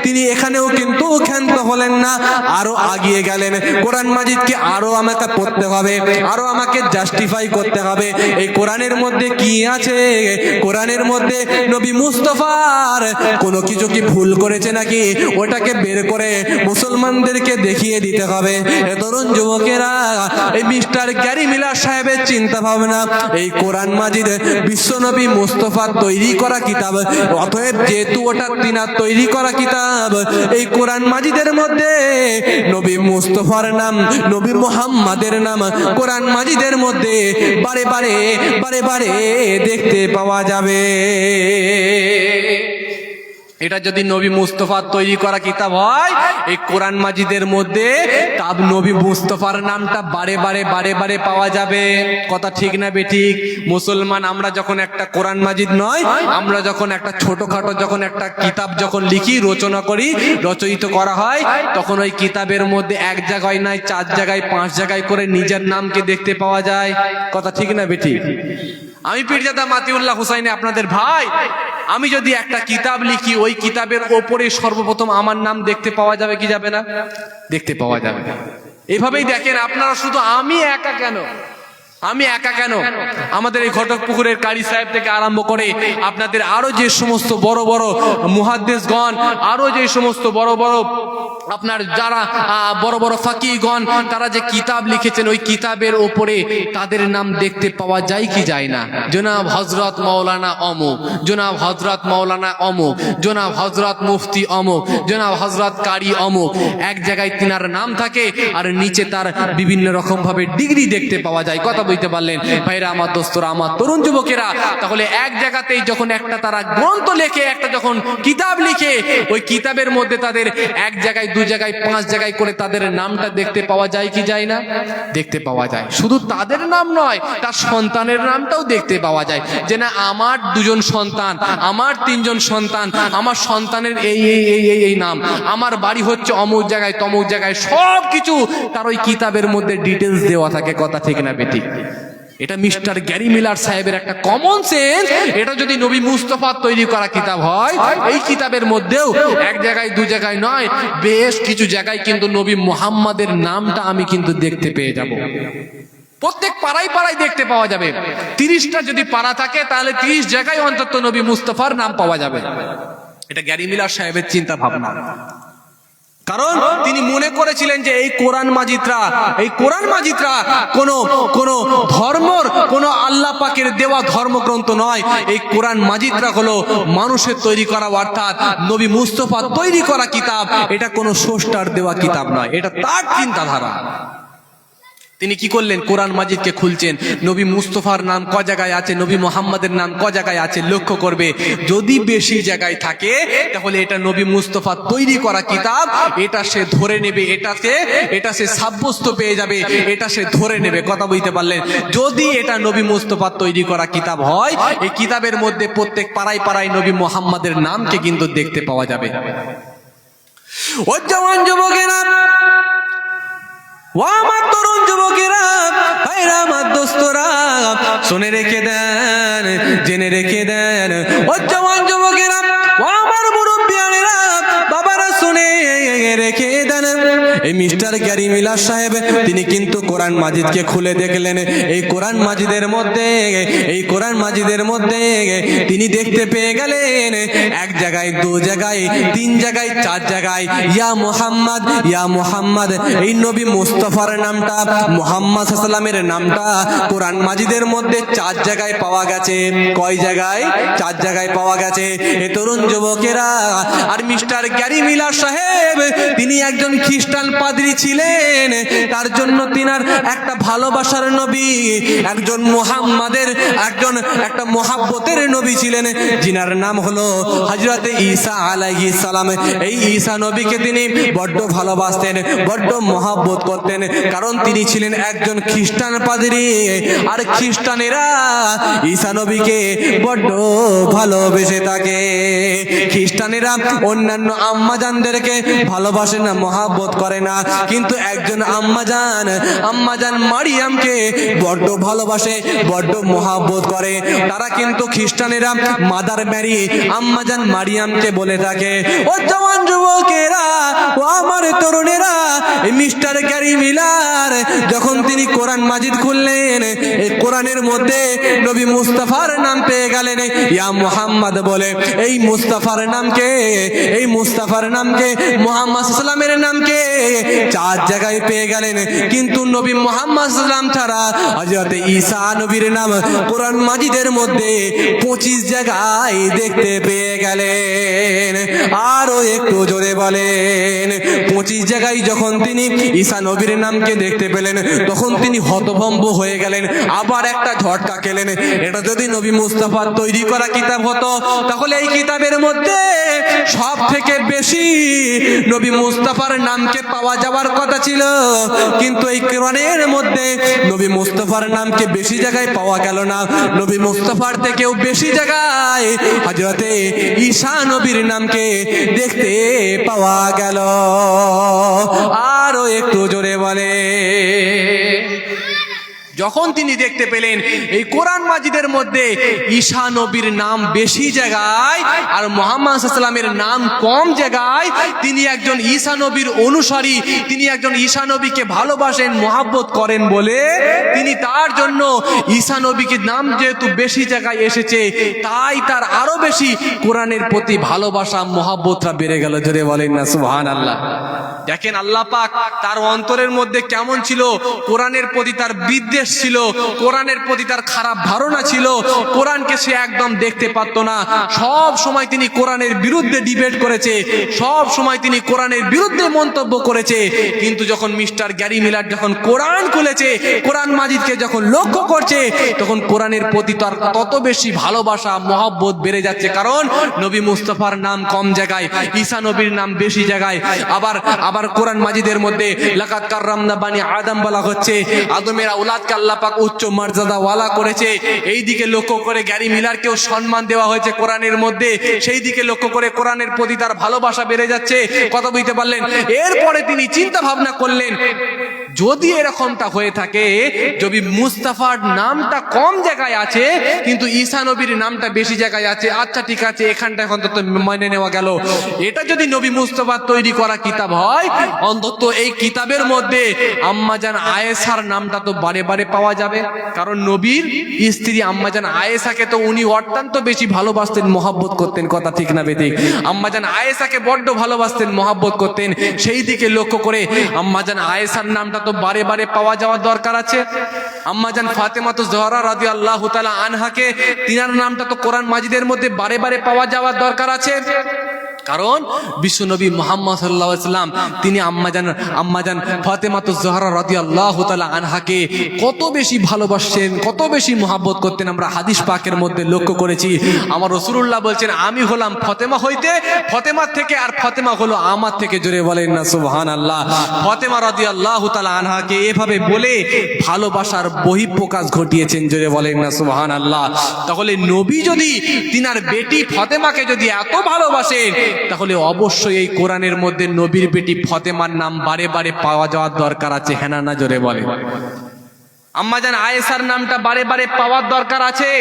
তিনি এখানেও কিন্তু ক্ষান্ত হলেন না, আরো আগিয়ে গেলেন। কোরআন মাজিদকে আরো আমাকে পড়তে হবে, আরো আমাকে জাস্টিফাই করতে হবে। এই কোরআনের মধ্যে কি আছে, কোরআনের মধ্যে নবী মুস্তাফার কোনো কিছু কি ভুল করেছে নাকি, ওটাকে বের করে মুসলমানদেরকে দেখিয়ে দিতে হবে। তরুণ যুবকেরা, এই মিস্টার গ্যারি মিলার সাহেবের চিন্তা ভাবনা, এই কোরআন মাজিদ বিশ্বনবী মুস্তাফার তৈরি করা কিতাব, অতএব যেহেতু ওটা তিনার তৈরি করা কিতাব, এই কোরআন মাজিদের মধ্যে নবী মুস্তাফার নাম, নবী মুহাম্মাদের নাম কোরআন মাজিদের মধ্যে বারে বারে বারে বারে দেখতে পাওয়া যাবে। এটা যদি নবী মুস্তাফার তৈরি করা কিতাব হয়, এই কোরআন মাজিদের মধ্যে তাব নবী মুস্তাফার নামটা বারে বারে বারে বারে পাওয়া যাবে। কথা ঠিক না বেঠিক? মুসলমান আমরা যখন একটা কোরআন মাজিদ নয়, আমরা যখন একটা ছোটখাটো যখন একটা কিতাব যখন লিখি, রচনা করি, রচয়িত করা হয়, তখন ওই কিতাবের মধ্যে এক জায়গায় নয় 4 জায়গায় 5 জায়গায় করে নিজের নামকে দেখতে পাওয়া যায়। কথা ঠিক না বেঠিক? আমি পীরজাদা মাতিউল্লাহ হুসাইনি আপনাদের ভাই, আমি যদি একটা কিতাব লিখি, ওই কিতাবের ওপরে সর্বপ্রথম আমার নাম দেখতে পাওয়া যাবে কি যাবে না? দেখতে পাওয়া যাবে। এভাবেই দেখেন আপনারা, শুধু আমি একা কেন, আমি একা কেন, আমাদের এই ঘটকপুকুরের কারি সাহেব থেকে আরম্ভ করে আপনাদের আরো যে সমস্ত বড় বড় মুহাদ্দিসগণ, আরো যে সমস্ত বড় বড় আপনার যারা বড় বড় ফাকিহগণ, তারা যে কিতাব লিখেছেন, ওই কিতাবের ওপরে তাদের নাম দেখতে পাওয়া যায় কি যায় না? জনাব হযরত মাওলানা অমুক, জনাব হযরত মাওলানা অমুক, জনাব হযরত মুফতি অমুক, জনাব হযরত কারি অমুক, এক জায়গায় তিনার নাম থাকে আর নিচে তার বিভিন্ন রকম ভাবে ডিগ্রি দেখতে পাওয়া যায়। কথা বুঝতে পারলেন ভাইরা আমার, দোস্তরা আমার, তরুণ যুবকেরা? তাহলে এক জায়গাতেই যখন একটা তারা গ্রন্থ লেখে, একটা যখন কিতাব লিখে, ওই কিতাবের মধ্যে তাদের এক জায়গায় 2 জায়গায় 5 জায়গায় করে তাদের নামটা দেখতে পাওয়া যায় কি যায় না? দেখতে পাওয়া যায়। শুধু তাদের নাম নয়, তার সন্তানের নামটাও দেখতে পাওয়া যায়, যে না আমার 2 জন সন্তান, আমার 3 জন সন্তান, আমার সন্তানের এই এই এই এই এই নাম, আমার বাড়ি হচ্ছে অমুক জায়গায় তমুক জায়গায়, সব কিছু তার ওই কিতাবের মধ্যে ডিটেলস দেওয়া থাকে। কথা ঠিক না বেঠিক? এটা মিস্টার গ্যারি মিলার সাহেবের একটা কমন সেন্স। এটা যদি নবী মুস্তাফার তৈরি করা কিতাব হয়, এই কিতাবের মধ্যেও এক জায়গায় 2 জায়গায় নয়, বেশ কিছু জায়গায় কিন্তু নবী মুহাম্মাদের নামটা আমি কিন্তু দেখতে পেয়ে যাব। প্রত্যেক পাড়ায় পাড়ায় দেখতে পাওয়া যাবে। 30টা যদি পাড়া থাকে, তাহলে 30 জায়গায় অন্তত নবী মুস্তাফার নাম পাওয়া যাবে। এটা গ্যারি মিলার সাহেবের চিন্তা ভাবনা। কারণ তিনি মনে করেছিলেন যে এই কোরআন মাজিদরা কোন ধর্মর, কোন আল্লাহ পাকের দেওয়া ধর্মগ্রন্থ নয়। এই কোরআন মাজিদরা হলো মানুষের তৈরি করা, অর্থাৎ নবী মুস্তাফার তৈরি করা কিতাব। এটা কোনো স্রষ্টার দেওয়া কিতাব নয়, এটা তার চিন্তাধারা। তিনি কি করলেন? কোরআন মাজিদকে খুলছেন, নবী মুস্তাফার নাম ক জায়গায় আছে, নবী মুহাম্মাদের নাম ক জায়গায় আছে লক্ষ্য করবে। যদি বেশি জায়গায় থাকে, তাহলে এটা নবী মুস্তাফার তৈরি করা কিতাব, এটা সে ধরে নেবে, এটা সে সাব্যস্ত পেয়ে যাবে, এটা সে ধরে নেবে। কথা বুঝতে পারলেন? যদি এটা নবী মুস্তাফার তৈরি করা কিতাব হয়, এই কিতাবের মধ্যে প্রত্যেক পাড়ায় পাড়ায় নবী মুহাম্মাদের নামকে কিন্তু দেখতে পাওয়া যাবে। ও জওয়ান যুবকেরা, ও আমার তরুণ যুবকেরা, ভাইরা আমার দোস্তরা, শুনে রেখে দেন, জেনে রেখে দেন। ও জওয়ান যুবকেরা, ও আমার মুরব্বিয়ানেরা, বাবারা, শুনে রেখে দেন। এই মিস্টার গ্যারি মিলার সাহেব তিনি কিন্তু কোরআন মাজিদকে খুলে দেখলেন। এই কোরআন মাজিদের মধ্যে তিনি দেখতে পেয়ে গেলেন, 1 জায়গায় 2 জায়গায় 3 জায়গায় 4 জায়গায় ইয়া মুহাম্মদ, এই নবী মুস্তাফার নামটা, মুহাম্মদ সাল্লাল্লাহু আলাইহি ওয়াসাল্লামের নামটা কোরআন মাজিদের মধ্যে 4 জায়গায় পাওয়া গেছে। কয় জায়গায়? 4 জায়গায় পাওয়া গেছে। এ তরুণ যুবকেরা, আর মিস্টার গ্যারি মিলার সাহেব তিনি একজন খ্রিস্টান পাদ্রী ছিলেন, তার জন্য তিনার একটা ভালোবাসার নবী, একজন মুহাম্মাদের একটা মহাব্বতের নবী ছিলেন, যিনার নাম হলো হযরত ঈসা আলাইহিস সালাম। এই ঈসা নবীকে তিনি বড্ড ভালোবাসতেন, বড্ড মহাব্বত করতেন, কারণ তিনি ছিলেন একজন খ্রিস্টান পাদ্রী। আর খ্রিস্টানেরা ঈসা নবীকে বড্ড ভালোবেসে থাকে। খ্রিস্টানেরা অন্যান্য আম্মাজানদেরকে ভালোবাসে না, মহাব্বত করে না, কিন্তু একজন আম্মাজান মারিয়ামকে বড্ড ভালোবাসে, বড্ড মহাব্বত করে। তারা কিন্তু খ্রিস্টানেরা মাদার ম্যারি আম্মাজান মারিয়ামকে বলে থাকে। ও জওয়ান যুবকেরা, ও আমার তরুণেরা, মিস্টার গ্যারি মিলার যখন তিনি কোরআন মাজিদ খুললেন, এই কোরআনের মধ্যে নবী মুস্তাফার নাম পেয়ে গেলেন, ইয়া মুহাম্মদ বলে। এই মুস্তাফার নামকে মুহাম্মদ সাল্লামের নামকে 4 জায়গায় পেয়ে গেলেন, কিন্তু নবী মুহাম্মদ সাল্লাম ছাড়া হযরত ঈসা নবীর নাম কোরআন মাজিদের মধ্যে 25 জায়গায় দেখতে পেয়ে গেলেন। আরো একটু জোরে বলেন। 25 জায়গায় যখন তিনি ঈসা নবীর নামকে দেখতে পেলেন, তখন তিনি হতভম্ব হয়ে গেলেন, আবার একটা ঝটকা খেলেন। এটা যদি নবী মুস্তাফার তৈরি করা কিতাব হতো, তাহলে এই কিতাবের মধ্যে সব থেকে বেশি নবী মুস্তাফার নামকে পাওয়া যাওয়ার কথা ছিল, কিন্তু এই কোরআনের মধ্যে নবী মুস্তাফার নামকে বেশি জায়গায় পাওয়া গেল না। নবী মুস্তাফার থেকেও বেশি জায়গায় হযরতে ঈসা নবীর নামকে দেখতে পাওয়া গেল। আরো একটু জোরে বলে। যখন তিনি দেখতে পেলেন এই কোরআন মাজিদের মধ্যে ঈসা নবীর নাম বেশি জায়গায় আর মুহাম্মদ সাল্লাল্লাহু আলাইহি ওয়াসাল্লামের নাম কম জায়গায়, তিনি একজন ঈসা নবীর অনুসারী, তিনি একজন ঈসা নবীকে ভালোবাসেন, মহব্বত করেন বলে তিনি তার জন্য ঈসা নবীকে নাম যেহেতু বেশি জায়গায় এসেছে, তাই তার আরো বেশি কোরআনের প্রতি ভালোবাসা, মহব্বতটা বেড়ে গেল। জোরে বলেন না সুবহানাল্লাহ। দেখেন আল্লাহ পাক তার অন্তরের মধ্যে কেমন ছিল, কোরআনের প্রতি তার বিদ্বেষ ছিল, কোরআনের প্রতি তার খারাপ ধারণা ছিল, কোরআনকে সে একদম দেখতে পারত না। সব সময় তিনি কোরআনের বিরুদ্ধে ডিবেট করেছে, সব সময় তিনি কোরআনের বিরুদ্ধে মন্তব্য করেছে। কিন্তু যখন মিস্টার গ্যারি মিলার যখন কোরআন খুলেছে, কোরআন মাজিদকে যখন লক্ষ্য করছে, তখন কোরআনের প্রতি তার তত বেশি ভালোবাসা, মহব্বত বেড়ে যাচ্ছে। কারণ নবী মুস্তাফার নাম কম জায়গায়, ঈসা নবীর নাম বেশি জায়গায়। আবার কোরআন মাজিদের মধ্যে লাকাদ কাররামনা বানি আদম বলা হচ্ছে, আদমের আওলাদকে আল্লাহ পাক উচ্চ মর্যাদা ওয়ালা করেছে। এই দিকে লক্ষ্য করে গ্যারি মিলারকেও সম্মান দেওয়া হয়েছে কোরআনের মধ্যে, সেই দিকে লক্ষ্য করে কোরআনের প্রতি তার ভালোবাসা বেড়ে যাচ্ছে। কথা বুঝতে পারলেন? এরপরে তিনি চিন্তা ভাবনা করলেন, যদি এরকমটা হয়ে থাকে, যদি মুস্তাফার নামটা কম জায়গায় আছে কিন্তু ঈসা নবীর নামটা বেশি জায়গায় আছে, আচ্ছা ঠিক আছে, এখানটা এখন তো মেনে নেওয়া গেল। এটা যদি নবী মুস্তাফার তৈরি করা কিতাব হয়, অন্তত এই কিতাবের মধ্যে আম্মাজান আয়েশার নামটা তো বারে বারে পাওয়া যাবে। কারণ নবীর স্ত্রী আম্মাজান আয়েশাকে তো উনি অত্যন্ত বেশি ভালোবাসতেন, মহব্বত করতেন। কথা ঠিক না বেঠিক? আম্মাজান আয়েশাকে বড্ড ভালোবাসতেন, মহব্বত করতেন। সেই দিকে লক্ষ্য করে আম্মাজান আয়েশার নামটা তো বারে বারে পাওয়া যাওয়ার দরকার আছে। আম্মাজান ফাতেমাতুজ জোহরা রাদিয়াল্লাহু তাআলা আনহাকে, তিনার নামটা তো কোরআন মাজিদের মধ্যে বারে বারে পাওয়া যাওয়ার দরকার আছে। কারণ বিশ্বনবী মুহাম্মদ সাল্লাল্লাহু আলাইহি ওয়াসাল্লাম তিনি আম্মাজান ফাতেমাতুজ জোহরা রাদিয়াল্লাহু তাআলা আনহাকে কত বেশি ভালোবাসেন, কত বেশি মহব্বত করতেন, আমরা হাদিস পাকের মধ্যে লক্ষ্য করেছি। আমার রাসূলুল্লাহ বলছেন, আমি হলাম ফাতেমা হইতে, ফাতেমার থেকে, আর ফাতেমা হলো আমার থেকে। জোরে বলেন না সুবহানাল্লাহ। ফাতেমা রাদিয়াল্লাহু তাআলা আনহাকে এভাবে বলে ভালোবাসার বহিঃপ্রকাশ ঘটিয়েছেন। জোরে বলেন না সুবহানাল্লাহ। তাহলে নবী যদি তিনার বেটি ফাতেমাকে যদি এত ভালোবাসেন, তাহলে অবশ্যই এই কোরআনের মধ্যে নবীর বেটি ফাতেমার নাম বারে বারে পাওয়া যাওয়ার দরকার আছে। হ্যাঁ না জোরে বলে। আম্মাজান আয়েশার নামটা বারে বারে পাওয়ার দরকার আছে,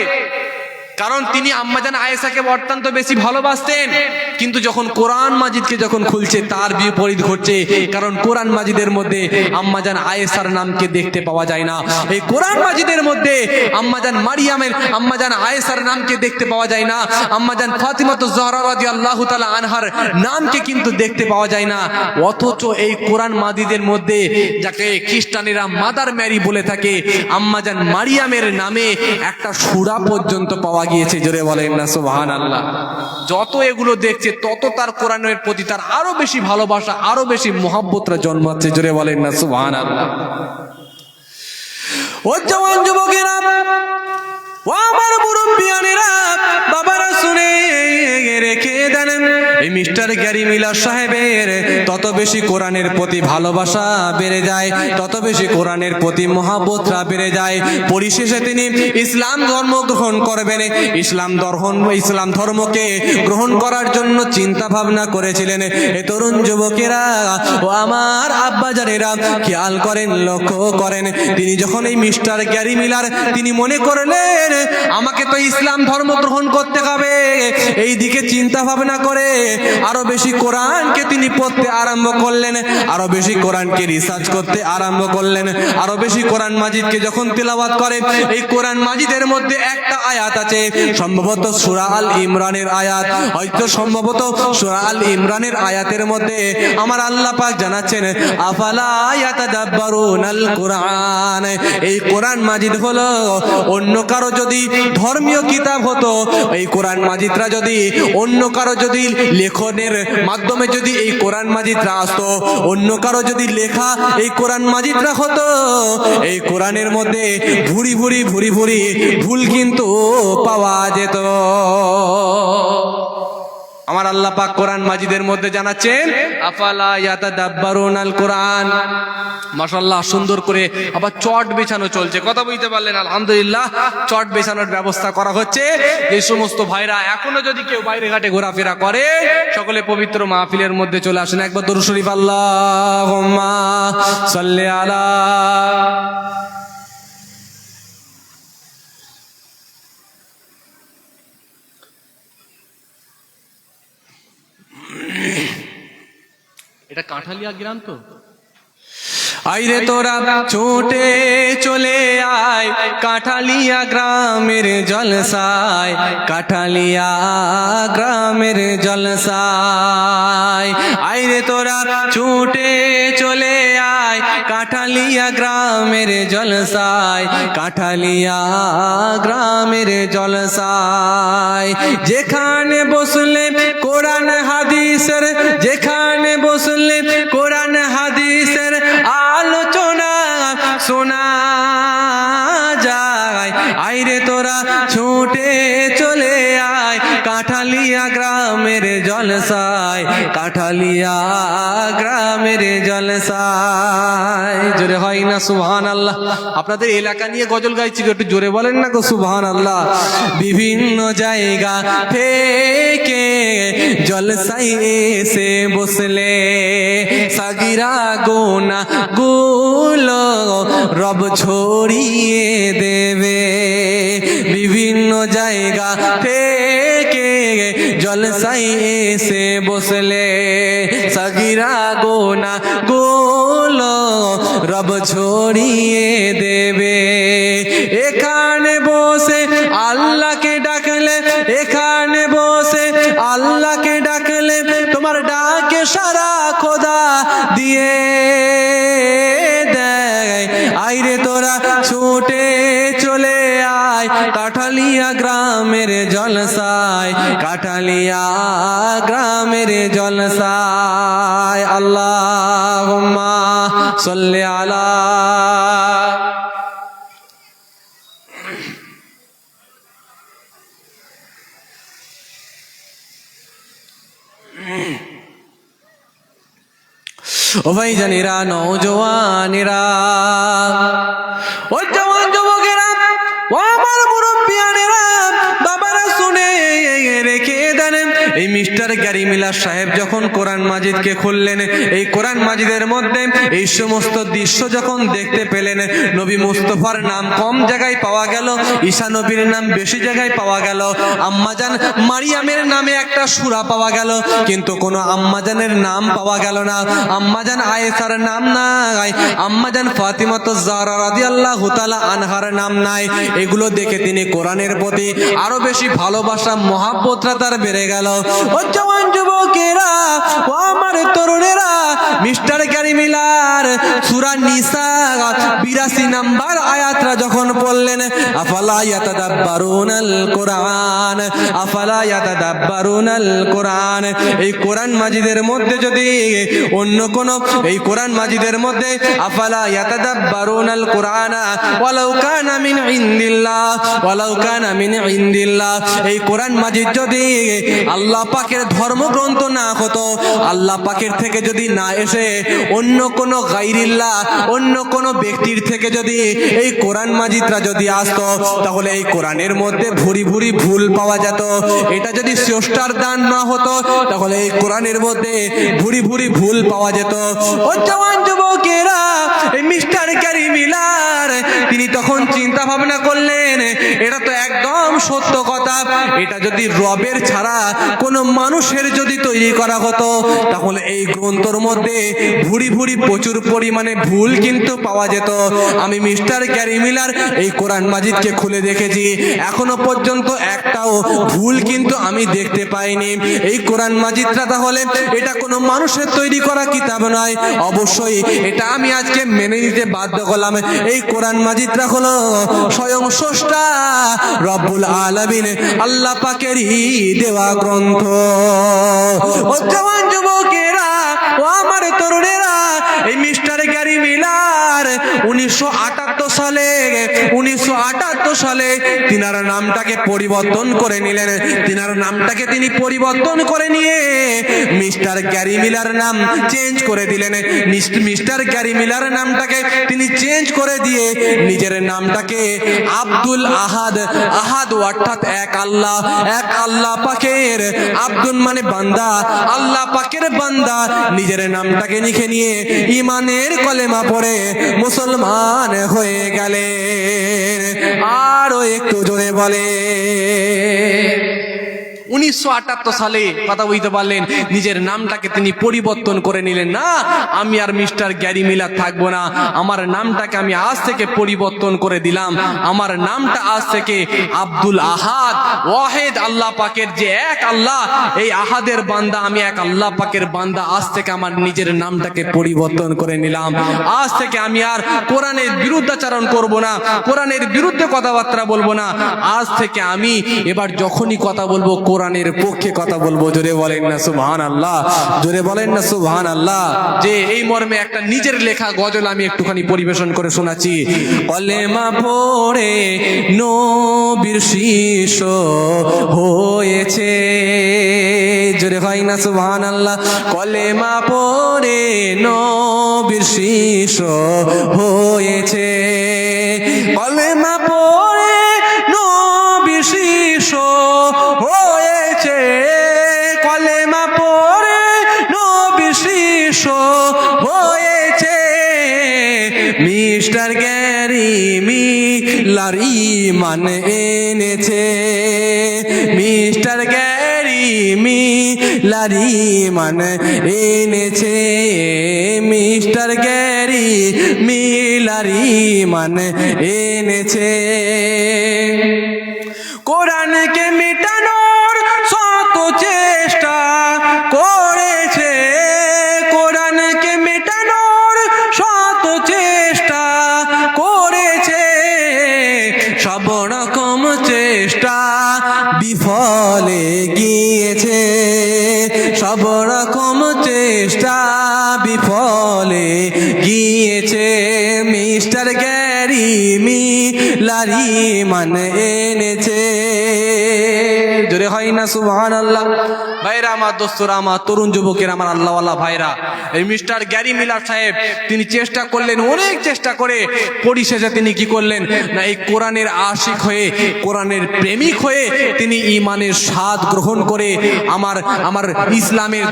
কারণ তিনি আম্মাজান আয়েশাকে অত্যন্ত বেশি ভালোবাসতেন। কিন্তু যখন কোরআন মাজিদকে যখন খুলছে, তার বিপরীত ঘটছে। কারণ কোরআন মাজিদের মধ্যে আম্মাজান আয়েশার নামকে দেখতে পাওয়া যায় না। এই কোরআন মাজিদের মধ্যে আম্মাজান মারিয়ামের, আম্মাজান আয়েশার নামকে দেখতে পাওয়া যায় না। আম্মাজান ফাতিমাতুজ জোহরা রাদিয়াল্লাহু তাআলা আনহার নামকে কিন্তু দেখতে পাওয়া যায় না। অথচ এই কোরআন মাজিদের মধ্যে, যাকে খ্রিস্টানেরা মাদার ম্যারি বলে থাকে, আম্মাজান মারিয়ামের নামে একটা সূরা পর্যন্ত পাওয়া গিয়েছে, জোরে বলেন না সুবহানাল্লাহ। যত এগুলো দেখছে তত তার কোরআনের প্রতি তার আরো বেশি ভালোবাসা, আরো বেশি মহব্বতরা জন্মাচ্ছে, জোরে বলেন না সুবহানাল্লাহ। ও জওয়ান যুবকেরা, ও আমার মুরব্বিয়ানেরা, বাবারা শুনে রেখে দেন, এই মিস্টার গ্যারি মিলার সাহেবের তত বেশি কোরআনের প্রতি ভালোবাসা বেড়ে যায়, তত বেশি কোরআনের প্রতি মহব্বতটা বেড়ে যায়। পরিশেষে তিনি ইসলাম ধর্ম গ্রহণ করবেন। ইসলাম ধর্মকে গ্রহণ করার জন্য চিন্তা ভাবনা করেছিলেন। এ তরুণ যুবকেরা ও আমার আব্বাজানেরা, খেয়াল করেন, লক্ষ্য করেন, তিনি যখন এই মিস্টার গ্যারি মিলার তিনি মনে করলেন আমাকে তো ইসলাম ধর্ম গ্রহণ করতে হবে, এই দিকে চিন্তা ভাবনা করে আরো বেশি কোরআনকে তিনি পড়তে আরম্ভ করলেন, আরো বেশি কোরআনকে রিসার্চ করতে আরম্ভ করলেন, আরো বেশি কোরআন মাজিদকে যখন তিলাওয়াত করে, এই কোরআন মাজিদের মধ্যে একটা আয়াত আছে, সম্ভবত সূরা আল ইমরানের আয়াত, হয়তো সম্ভবত সূরা আল ইমরানের আয়াতের মধ্যে আমার আল্লাহ পাক জানাচ্ছেন আফালা ইয়াতাদাব্বারুনাল কোরআন। এই কোরআন মাজিদ হলো অন্য কারো যদি ধর্মীয় কিতাব হতো, এই কোরআন মাজিদরা যদি অন্য কারো যদি লেখনের মাধ্যমে যদি এই কোরআন মাজিদরা আসতো, অন্য কারো যদি লেখা এই কোরআন মাজিদরা হতো, এই কোরআনের মধ্যে ভুরি ভুরি ভুরি ভুরি ভুল কিন্তু পাওয়া যেত। আমার আল্লাহ পাক কোরআন মাজিদের মধ্যে জানাচ্ছেন আফালা ইয়াতাদাব্বারুনাল কোরআন। মাশাআল্লাহ, সুন্দর করে আবার চট বিছানো চলছে, কথা বুঝতে পারলেন? আলহামদুলিল্লাহ, চট বিছানোর ব্যবস্থা করা হচ্ছে। এই সমস্ত ভাইরা এখনো যদি কেউ বাইরে ঘাটে ঘোরাফেরা করে, সকলে পবিত্র মাহফিলের মধ্যে চলে আসেন। একবার দরুদ শরীফ আল্লাহুম্মা সাল্লি আলা। এটা কাঁঠালিয়া গ্রাম তো। আইরে তোরা ছোটে চলে আয় কাঁঠালিয়া গ্রামের জলসায়, কাঁঠালিয়া গ্রামের জলসায়। আইরে তোরা ছুটে চলে আয় কাঁঠালিয়া গ্রামের জলসায়, কাঁঠালিয়া গ্রামের জলসায়। যেখানে বসলে কোরআন হাদিসের, যেখানে বসলে কোরআন হাদিসের আলোচনা শোনা যায়। আইরে তোরা ছুটে চলে আয় কাঁঠালিয়া গ্রামের জলসায়, কাঁঠালিয়া গ্রামের জলসায়। জোরে হয় না সুবহানাল্লাহ? আপনাদের এলাকা নিয়ে গজল গাইছি, একটু জোরে বলেন না গো সুবহানাল্লাহ। বিভিন্ন জায়গা থেকে জলসায় এসে বসলে সাগিরা গোনা গুলো রব ছড়িয়ে দেবে। বিভিন্ন জায়গা থেকে জলসায় এসে বসলে সাগিরা গোনা গুলো রব ছড়িয়ে দেবে। এখানে বসে আল্লাহকে ডাকলে, এখানে বসে আল্লাহকে ডাকলে তোমার ডাকে সারা খোদা দিয়ে দেয়। আইরে তোরা ছুটে চলে আয় কাঁঠালিয়া গ্রামের জলসায়, কাঁঠালিয়া গ্রামের জলসায়। আল্লাহুম্মা সাল্লি আলা। ও ভাই জানিরা, নওজওয়ানেরা, ও জওয়ান যুবকেরা, ও আমার মুরব্বিয়ানেরা, বাবারা শুনে রেখে দেন। এই মিস্টার গ্যারি মিলার সাহেব যখন কোরআন মাজিদকে খুললেন, এই কোরআন মাজিদের মধ্যে এই সমস্ত দৃশ্য যখন দেখতে পেলেন, নবী মুস্তাফার নাম কম জায়গায় পাওয়া গেল, ঈসা নবীর নাম বেশি জায়গায় পাওয়া গেল, আম্মাজান মারিয়ামের নামে একটা সূরা পাওয়া গেল, কিন্তু কোনো আম্মাজানের নাম পাওয়া গেল না। আম্মাজান আয়েশার নাম নাই, আম্মাজান ফাতিমাতুজ জাহরা রাদিয়াল্লাহু তাআলা আনহার নাম নাই। এগুলো দেখে তিনি কোরআনের প্রতি আরো বেশি ভালোবাসা মহব্বতটা তার বেড়ে গেল। ও জওয়ান যুবকেরা, ও আমার তরুণেরা, মিস্টার গ্যারি মিলার সূরা নিসা 82 নম্বর আয়াতটা যখন পড়লেন, আফালা ইয়াতাদাব্বারুনাল কোরআন, আফালা ইয়াতাদাব্বারুনাল কোরআন, এই কোরআন মাজিদের মধ্যে যদি অন্য কোন, এই কোরআন মাজিদের মধ্যে আফালা ইয়াতাদাব্বারুনাল কোরআন ওয়ালাউ কানা মিন ইনদিল্লাহ, ওয়ালাউ কানা মিন ইনদিল্লাহ, এই কোরআন মাজিদ যদি আল্লাহ পাকের ধর্মগ্রন্থ না হতো, আল্লাহ পাকের থেকে যদি না এসে অন্য কোন গায়রিল্লাহ, অন্য কোন ব্যক্তির থেকে যদি এই কোরআন মাজিদরা যদি আসতো, তাহলে এই কোরআনের মধ্যে ভুরি ভুরি ভুল পাওয়া যেত। এটা যদি স্রষ্টার দান না হতো, তাহলে এই কোরআনের মধ্যে ভুরি ভুরি ভুল পাওয়া যেত। ও জওয়ান যুবকেরা, এই মিস্টার গ্যারি মিলার তিনি তখন চিন্তা ভাবনা করলেন, এটা তো একদম সত্য কথা, এটা যদি রবের ছাড়া কোন মানুষের যদি তৈরি করা হতো, তাহলে এই গ্রন্থর মধ্যে ভুরি ভুরি প্রচুর পরিমাণে ভুল কিন্তু পাওয়া যেত। আমি মিস্টার গ্যারি মিলার এই কোরআন মাজিদকে খুলে দেখেছি, এখনো পর্যন্ত একটাও ভুল কিন্তু আমি দেখতে পাইনি। এই কোরআন মাজিদটা তাহলে এটা কোনো মানুষের তৈরি করা কিতাব নয়, অবশ্যই এটা আমি আজকে মেনে নিতে বাধ্য হলাম। এই কোরআন মাজিদটা হলো স্বয়ং স্রষ্টা রব্বুল আলামিন আল্লাহ পাকেরই দেওয়া গ্রন্থ। ও জওয়ান যুবকেরা, ও আমার তরুণেরা, এই মিস্টার গ্যারি মিলার 1978 সালে তিনার নামটাকে পরিবর্তন করে নিলেন। তিনার নামটাকে তিনি পরিবর্তন করে নিয়ে মিস্টার গ্যারি মিলার নাম চেঞ্জ করে দিলেন। মিস্টার গ্যারি মিলার নামটাকে তিনি চেঞ্জ করে দিয়ে নিজের নামটাকে আব্দুল আহাদ, আহাদ অর্থাৎ এক আল্লাহ, এক আল্লাহ পাকের, আব্দুল মানে বান্দা, আল্লাহ পাকের বান্দা, নিজের নামটাকে লিখে নিয়ে ইমানের কলেমা পড়ে মুসলমান হয়ে গেলেন। আরো একটু জোরে বলে। 1978 সালে কথা বুঝতে পারলেন, নিজের নামটাকে তিনি পরিবর্তন করে নিলেন। না, আমি আর মিস্টার গ্যারি মিলার থাকবো না, আমার নামটাকে আমি আজ থেকে পরিবর্তন করে দিলাম। আমার নামটা আজ থেকে আব্দুল আহাদ, ওয়াহিদ আল্লাহ পাকের যে এক আল্লাহ, এই আহাদের বান্দা, আমি এক আল্লাহ পাকের বান্দা। আজ থেকে আমার নিজের নামটাকে পরিবর্তন করে নিলাম। আজ থেকে আমি আর কোরআনের বিরুদ্ধাচরণ করব না, কোরআনের বিরুদ্ধে কথাবার্তা বলবো না। আজ থেকে আমি এবার যখনই কথা বলবো কোরআনের পক্ষে কথা বলবো। জোরে বলেন না সুবহানাল্লাহ, জোরে বলেন না সুবহানাল্লাহ। যে এই মর্মে একটা নিজের লেখা গজল আমি একটুখানি পরিবেশন করে শোনাচ্ছি। কলেমা পড়ে নবীর শিষ্য হয়েছে, জোরে হয় না সুবহানাল্লাহ। কলেমা পড়ে নবীর শিষ্য হয়েছে, কলেমা পড়ে নবীর শিষ্য হয়েছে, কলেমা পড়ে নবীর শিষ্য হয়েছে। মিস্টার গ্যারি মিলার ঈমান এনেছে, মিস্টার গ্যারি মিলার ঈমান এনেছে, মিস্টার গ্যারি মিলার ঈমান এনেছে। কোরআনকে মিটানোর শত চেষ্টা করেছে, কোরআনকে মিটানোর শত চেষ্টা করেছে, সব রকম চেষ্টা বিফলে গিয়েছে, সব রকম চেষ্টা বিফলে গিয়েছে। মিস্টার গ্যারি মিলার ঈমান এনেছে, জোরে হয় না সুবহানাল্লাহ। ভাইরা আমার, দোস্তরা আমার, তরুণ যুবকের আমার, আল্লাহওয়ালা ভাইরা, এই মিস্টার গ্যারি মিলার সাহেব তিনি চেষ্টা করলেন, অনেক চেষ্টা করে পরিশেষে তিনি কি করলেন না, এই কোরআনের আশিক হয়ে, কোরআনের প্রেমিক হয়ে তিনি ঈমানের স্বাদ গ্রহণ করে আমার ইসলামের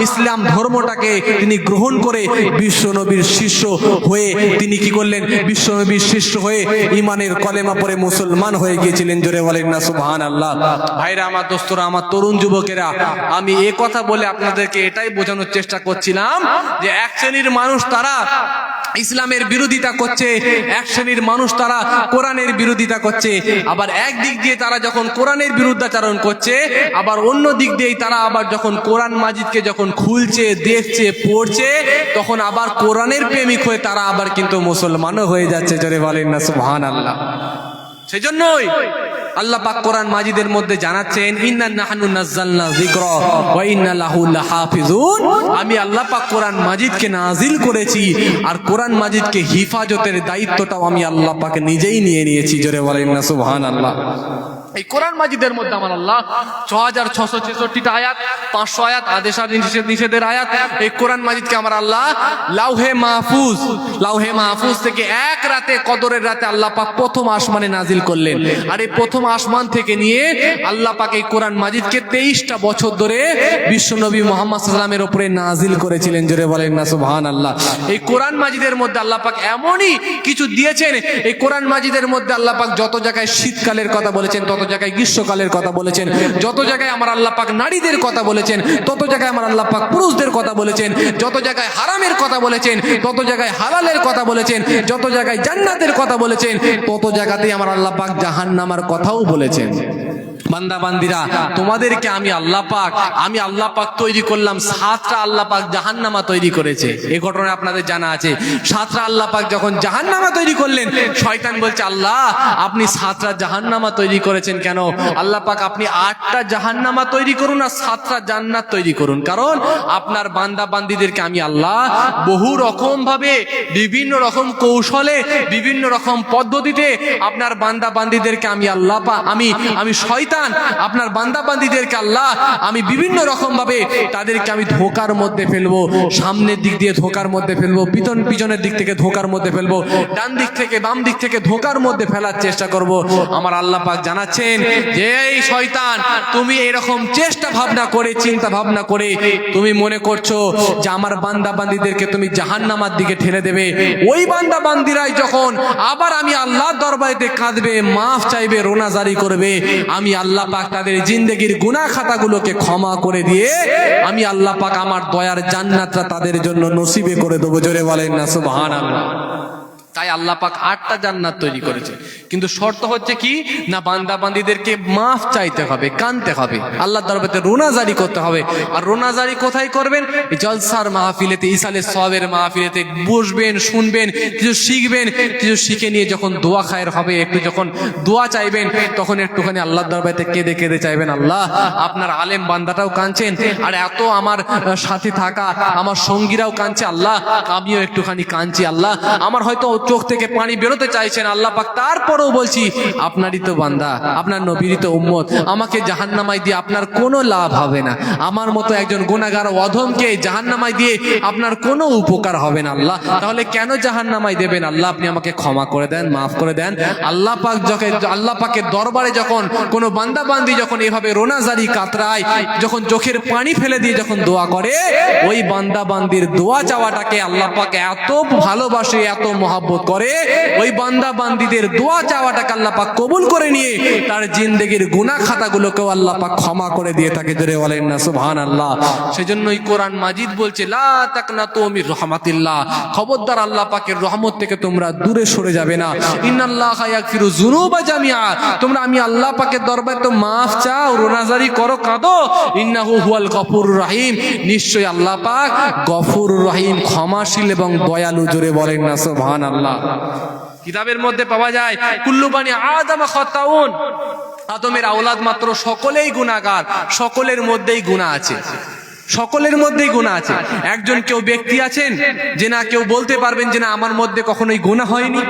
ইসলাম ধর্মটাকে তিনি গ্রহণ করে বিশ্বনবীর শিষ্য হয়ে তিনি কি করলেন, বিশ্বনবীর শিষ্য হয়ে ঈমানের কলেমা পড়ে মুসলমান হয়ে গিয়েছিলেন। জোরে বলেন না সুবহানাল্লাহ। ভাইরা আমার, দোস্তরা আমার, তরুণ যুবকেরা, আমি এ কথা বলে আপনাদেরকে এটাই বোঝানোর চেষ্টা করছিলাম যে এক শ্রেণীর মানুষ তারা ইসলামের বিরোধিতা করছে, এক শ্রেণীর মানুষ তারা কোরআনের বিরোধিতা করছে, আবার একদিক দিয়ে তারা যখন কোরআনের বিরুদ্ধাচরণ করছে, আবার অন্য দিক দিয়ে তারা আবার যখন কোরআন মাজিদকে যখন খুলছে, দেখছে, পড়ছে, তখন আবার কোরআনের প্রেমিক হয়ে তারা আবার কিন্তু মুসলমানও হয়ে যাচ্ছে। জোরে বলেন না সুবহানাল্লাহ। সেজন্যই আল্লাহ পাক কোরআন মাজিদের মধ্যে জানাচ্ছেন, ইন্না নাহনু নাযালনা যিকরা ওয়া ইন্না লাহু লাহাফিজুন। আমি আল্লাহ পাক কোরআন মাজিদকে নাজিল করেছি, আর কোরআন মাজিদকে হিফাজতের দায়িত্বটাও আমি আল্লাহ পাক নিজেই নিয়ে নিয়েছি। জোরে বলেন না সুবহানাল্লাহ। এই কোরআন মাজিদের মধ্যে আমার আল্লাহ 6666টা আয়াত, 500 আয়াত আদেশ আর নিষেধের আয়াত। এই কোরআন মাজিদকে আমার আল্লাহ লাউহে মাহফুজ থেকে এক রাতে, কদরের রাতে আল্লাহ পাক প্রথম আসমানে নাজিল করলেন। আর এই প্রথম আসমান থেকে নিয়ে আল্লাহ পাক এই কোরআন মাজিদকে 23টা বছর ধরে বিশ্বনবী মুহাম্মদ সাল্লাল্লাহু আলাইহি ওয়াসাল্লামের উপরে নাজিল করেছিলেন। জোরে বলেন না সুবহানাল্লাহ। এই কোরআন মাজিদের মধ্যে আল্লাহ পাক এমনই কিছু দিয়েছেন, এই কোরআন মাজিদের মধ্যে আল্লাহ পাক যত জায়গায় শীতকালের কথা বলেছেন, তত জায়গায় গ্রীষ্মকালের কথা বলেছেন, যত জায়গায় আমার আল্লাহ পাক নারীদের কথা বলেছেন, তত জায়গায় আমার আল্লাহ পাক পুরুষদের কথা বলেছেন, যত জায়গায় হারামের কথা বলেছেন, তত জায়গায় হালালের কথা বলেছেন, যত জায়গায় জান্নাতের কথা বলেছেন, তত জায়গাতেই আমার আল্লাহ পাক জাহান্নামের কথাও বলেছেন। বান্দা বান্দিরা, তোমাদেরকে আমি আল্লাহ পাক তৈরি করলাম, 7টা আল্লাহ পাক জাহান্নামা তৈরি করেছে। এই ঘটনা আপনাদের জানা আছে। 7টা আল্লাহ পাক যখন জাহান্নামা তৈরি করলেন, শয়তান বলছে, আল্লাহ আপনি 7টা জাহান্নামা তৈরি করেছেন কেন? আল্লাহ পাক আপনি 8টা জাহান্নামা তৈরি করুন আর 7টা জান্নাত তৈরি করুন, কারণ আপনার বান্দা বান্দিদেরকে আমি আল্লাহ বহু রকম ভাবে, বিভিন্ন রকম কৌশলে, বিভিন্ন রকম পদ্ধতিতে আপনার বান্দা বান্দিদেরকে আমি আল্লাহ পাক আমি শয়তান আপনার বান্দা বান্দীদেরকে আল্লাহ আমি বিভিন্ন রকম ভাবে তাদেরকে আমি ধোকার মধ্যে ফেলবো। সামনের দিক দিয়ে ধোকার মধ্যে ফেলবো, পিছনের দিক থেকে ধোকার মধ্যে ফেলবো, ডান দিক থেকে বাম দিক থেকে ধোকার মধ্যে ফেলার চেষ্টা করব। আমার আল্লাহ পাক জানাচ্ছেন যে এই শয়তান, তুমি এরকম চেষ্টা ভাবনা করে, চিন্তা ভাবনা করে তুমি মনে করছো যে আমার বান্দা বান্দীদেরকে তুমি জাহান্নামের দিকে ঠেলে দেবে। ওই বান্দা বান্দীরাই যখন আবার আমি আল্লাহর দরবারে কাঁদবে, মাফ চাইবে, রোনাজারি করবে, আমি আল্লাহ পাক তাদের জিন্দেগির গুনাহ খাতাগুলোকে ক্ষমা করে দিয়ে আমি আল্লাহ পাক আমার দয়ার জান্নাতটা তাদের জন্য নসিবে করে দেবো। জোরে বলেন না সুবহানাল্লাহ। তাই আল্লাহ পাক 8টা জান্নাত তৈরি করেছে, কিন্তু শর্ত হচ্ছে কি না, বান্দা বান্দীদেরকে মাফ চাইতে হবে, কাঁদতে হবে, আল্লাহর দরবারে রোনাজারি করতে হবে। আর রোনাজারি কোথায় করবেন? জলসার মাহফিলেতে, ইসালে সওয়াবের মাহফিলেতে বসবেন, শুনবেন, কিছু শিখবেন, কিছু শিখে নিয়ে যখন দোয়া খায়ের হবে, একটু যখন দোয়া চাইবেন, তখন একটুখানি আল্লাহর দরবারে কেঁদে কেঁদে চাইবেন, আল্লাহ আপনার আলেম বান্দাটাও কাঁদছেন, আর এত আমার সাথে থাকা আমার সঙ্গীরাও কাঁদছে, আল্লাহ আমিও একটুখানি কাঁদছি, আল্লাহ আমার হয়তো চোখ থেকে পানি বেরোতে চাইছেন, আল্লাহ পাক তারপরেও বলছি আপনারই তো বান্দা, আপনার নবীরই তো উম্মত, আমাকে জাহান্নামায় দিয়ে আপনার কোনো লাভ হবে না, আমার মতো একজন গুনাহগার অধমকে জাহান্নামায় দিয়ে আপনার কোনো উপকার হবে না আল্লাহ, তাহলে কেন জাহান্নামায় দেবেন? আল্লাহ আপনি আমাকে ক্ষমা করে দেন, মাফ করে দেন। আল্লাহ পাক যখন আল্লাহ পাকের দরবারে যখন কোনো বান্দা বান্দি যখন এভাবে রোনাজারি কাতরায়, যখন চোখের পানি ফেলে দিয়ে যখন দোয়া করে, ওই বান্দা বান্দির দোয়া চাওয়াটাকে আল্লাহ পাক এত ভালোবাসে, এত মহব্বত করে, ওই বান্দা বান্দীদের দোয়া চাওয়াটাকে আল্লাহ পাক কবুল করে নিয়ে তার জিন্দেগির গুনাহ খাতাগুলোকেও আল্লাহ পাক ক্ষমা করে দিয়ে থাকে। জোরে বলেন না সুবহানাল্লাহ। সেজন্যই কোরআন মাজিদ বলছে লা তাকনাতু মির রাহমাতিল্লাহ, খবরদার আল্লাহ পাকের রহমত থেকে তোমরা দূরে সরে যাবে না। ইন্নাল্লাহা ইয়াগফিরু যুনুবা জামিআ, তোমরা আমি আল্লাহ পাকের দরবারে তো মাফ চাও, রোনাজারি করো, কাঁদো। ইন্নাহু হুয়াল গফুরুর রহিম, নিশ্চয়ই আল্লাহ পাক গফুরুর রহিম, ক্ষমাশীল এবং দয়ালু। জোরে বলেন না সুবহানাল্লাহ। কিতাবের মধ্যে পাওয়া যায় কুল্লু বানি আদম খাতাউন, আদমের আওলাদ মাত্র সকলেই গুনাহগার, সকলের মধ্যেই গুনাহ আছে, সকলের মধ্যেই গুনাহ আছে। একজন কেউ ব্যক্তি আছেন যে না কেউ বলতে পারবেন যে না আমার মধ্যে কখনোই গুনাহ হয়নি,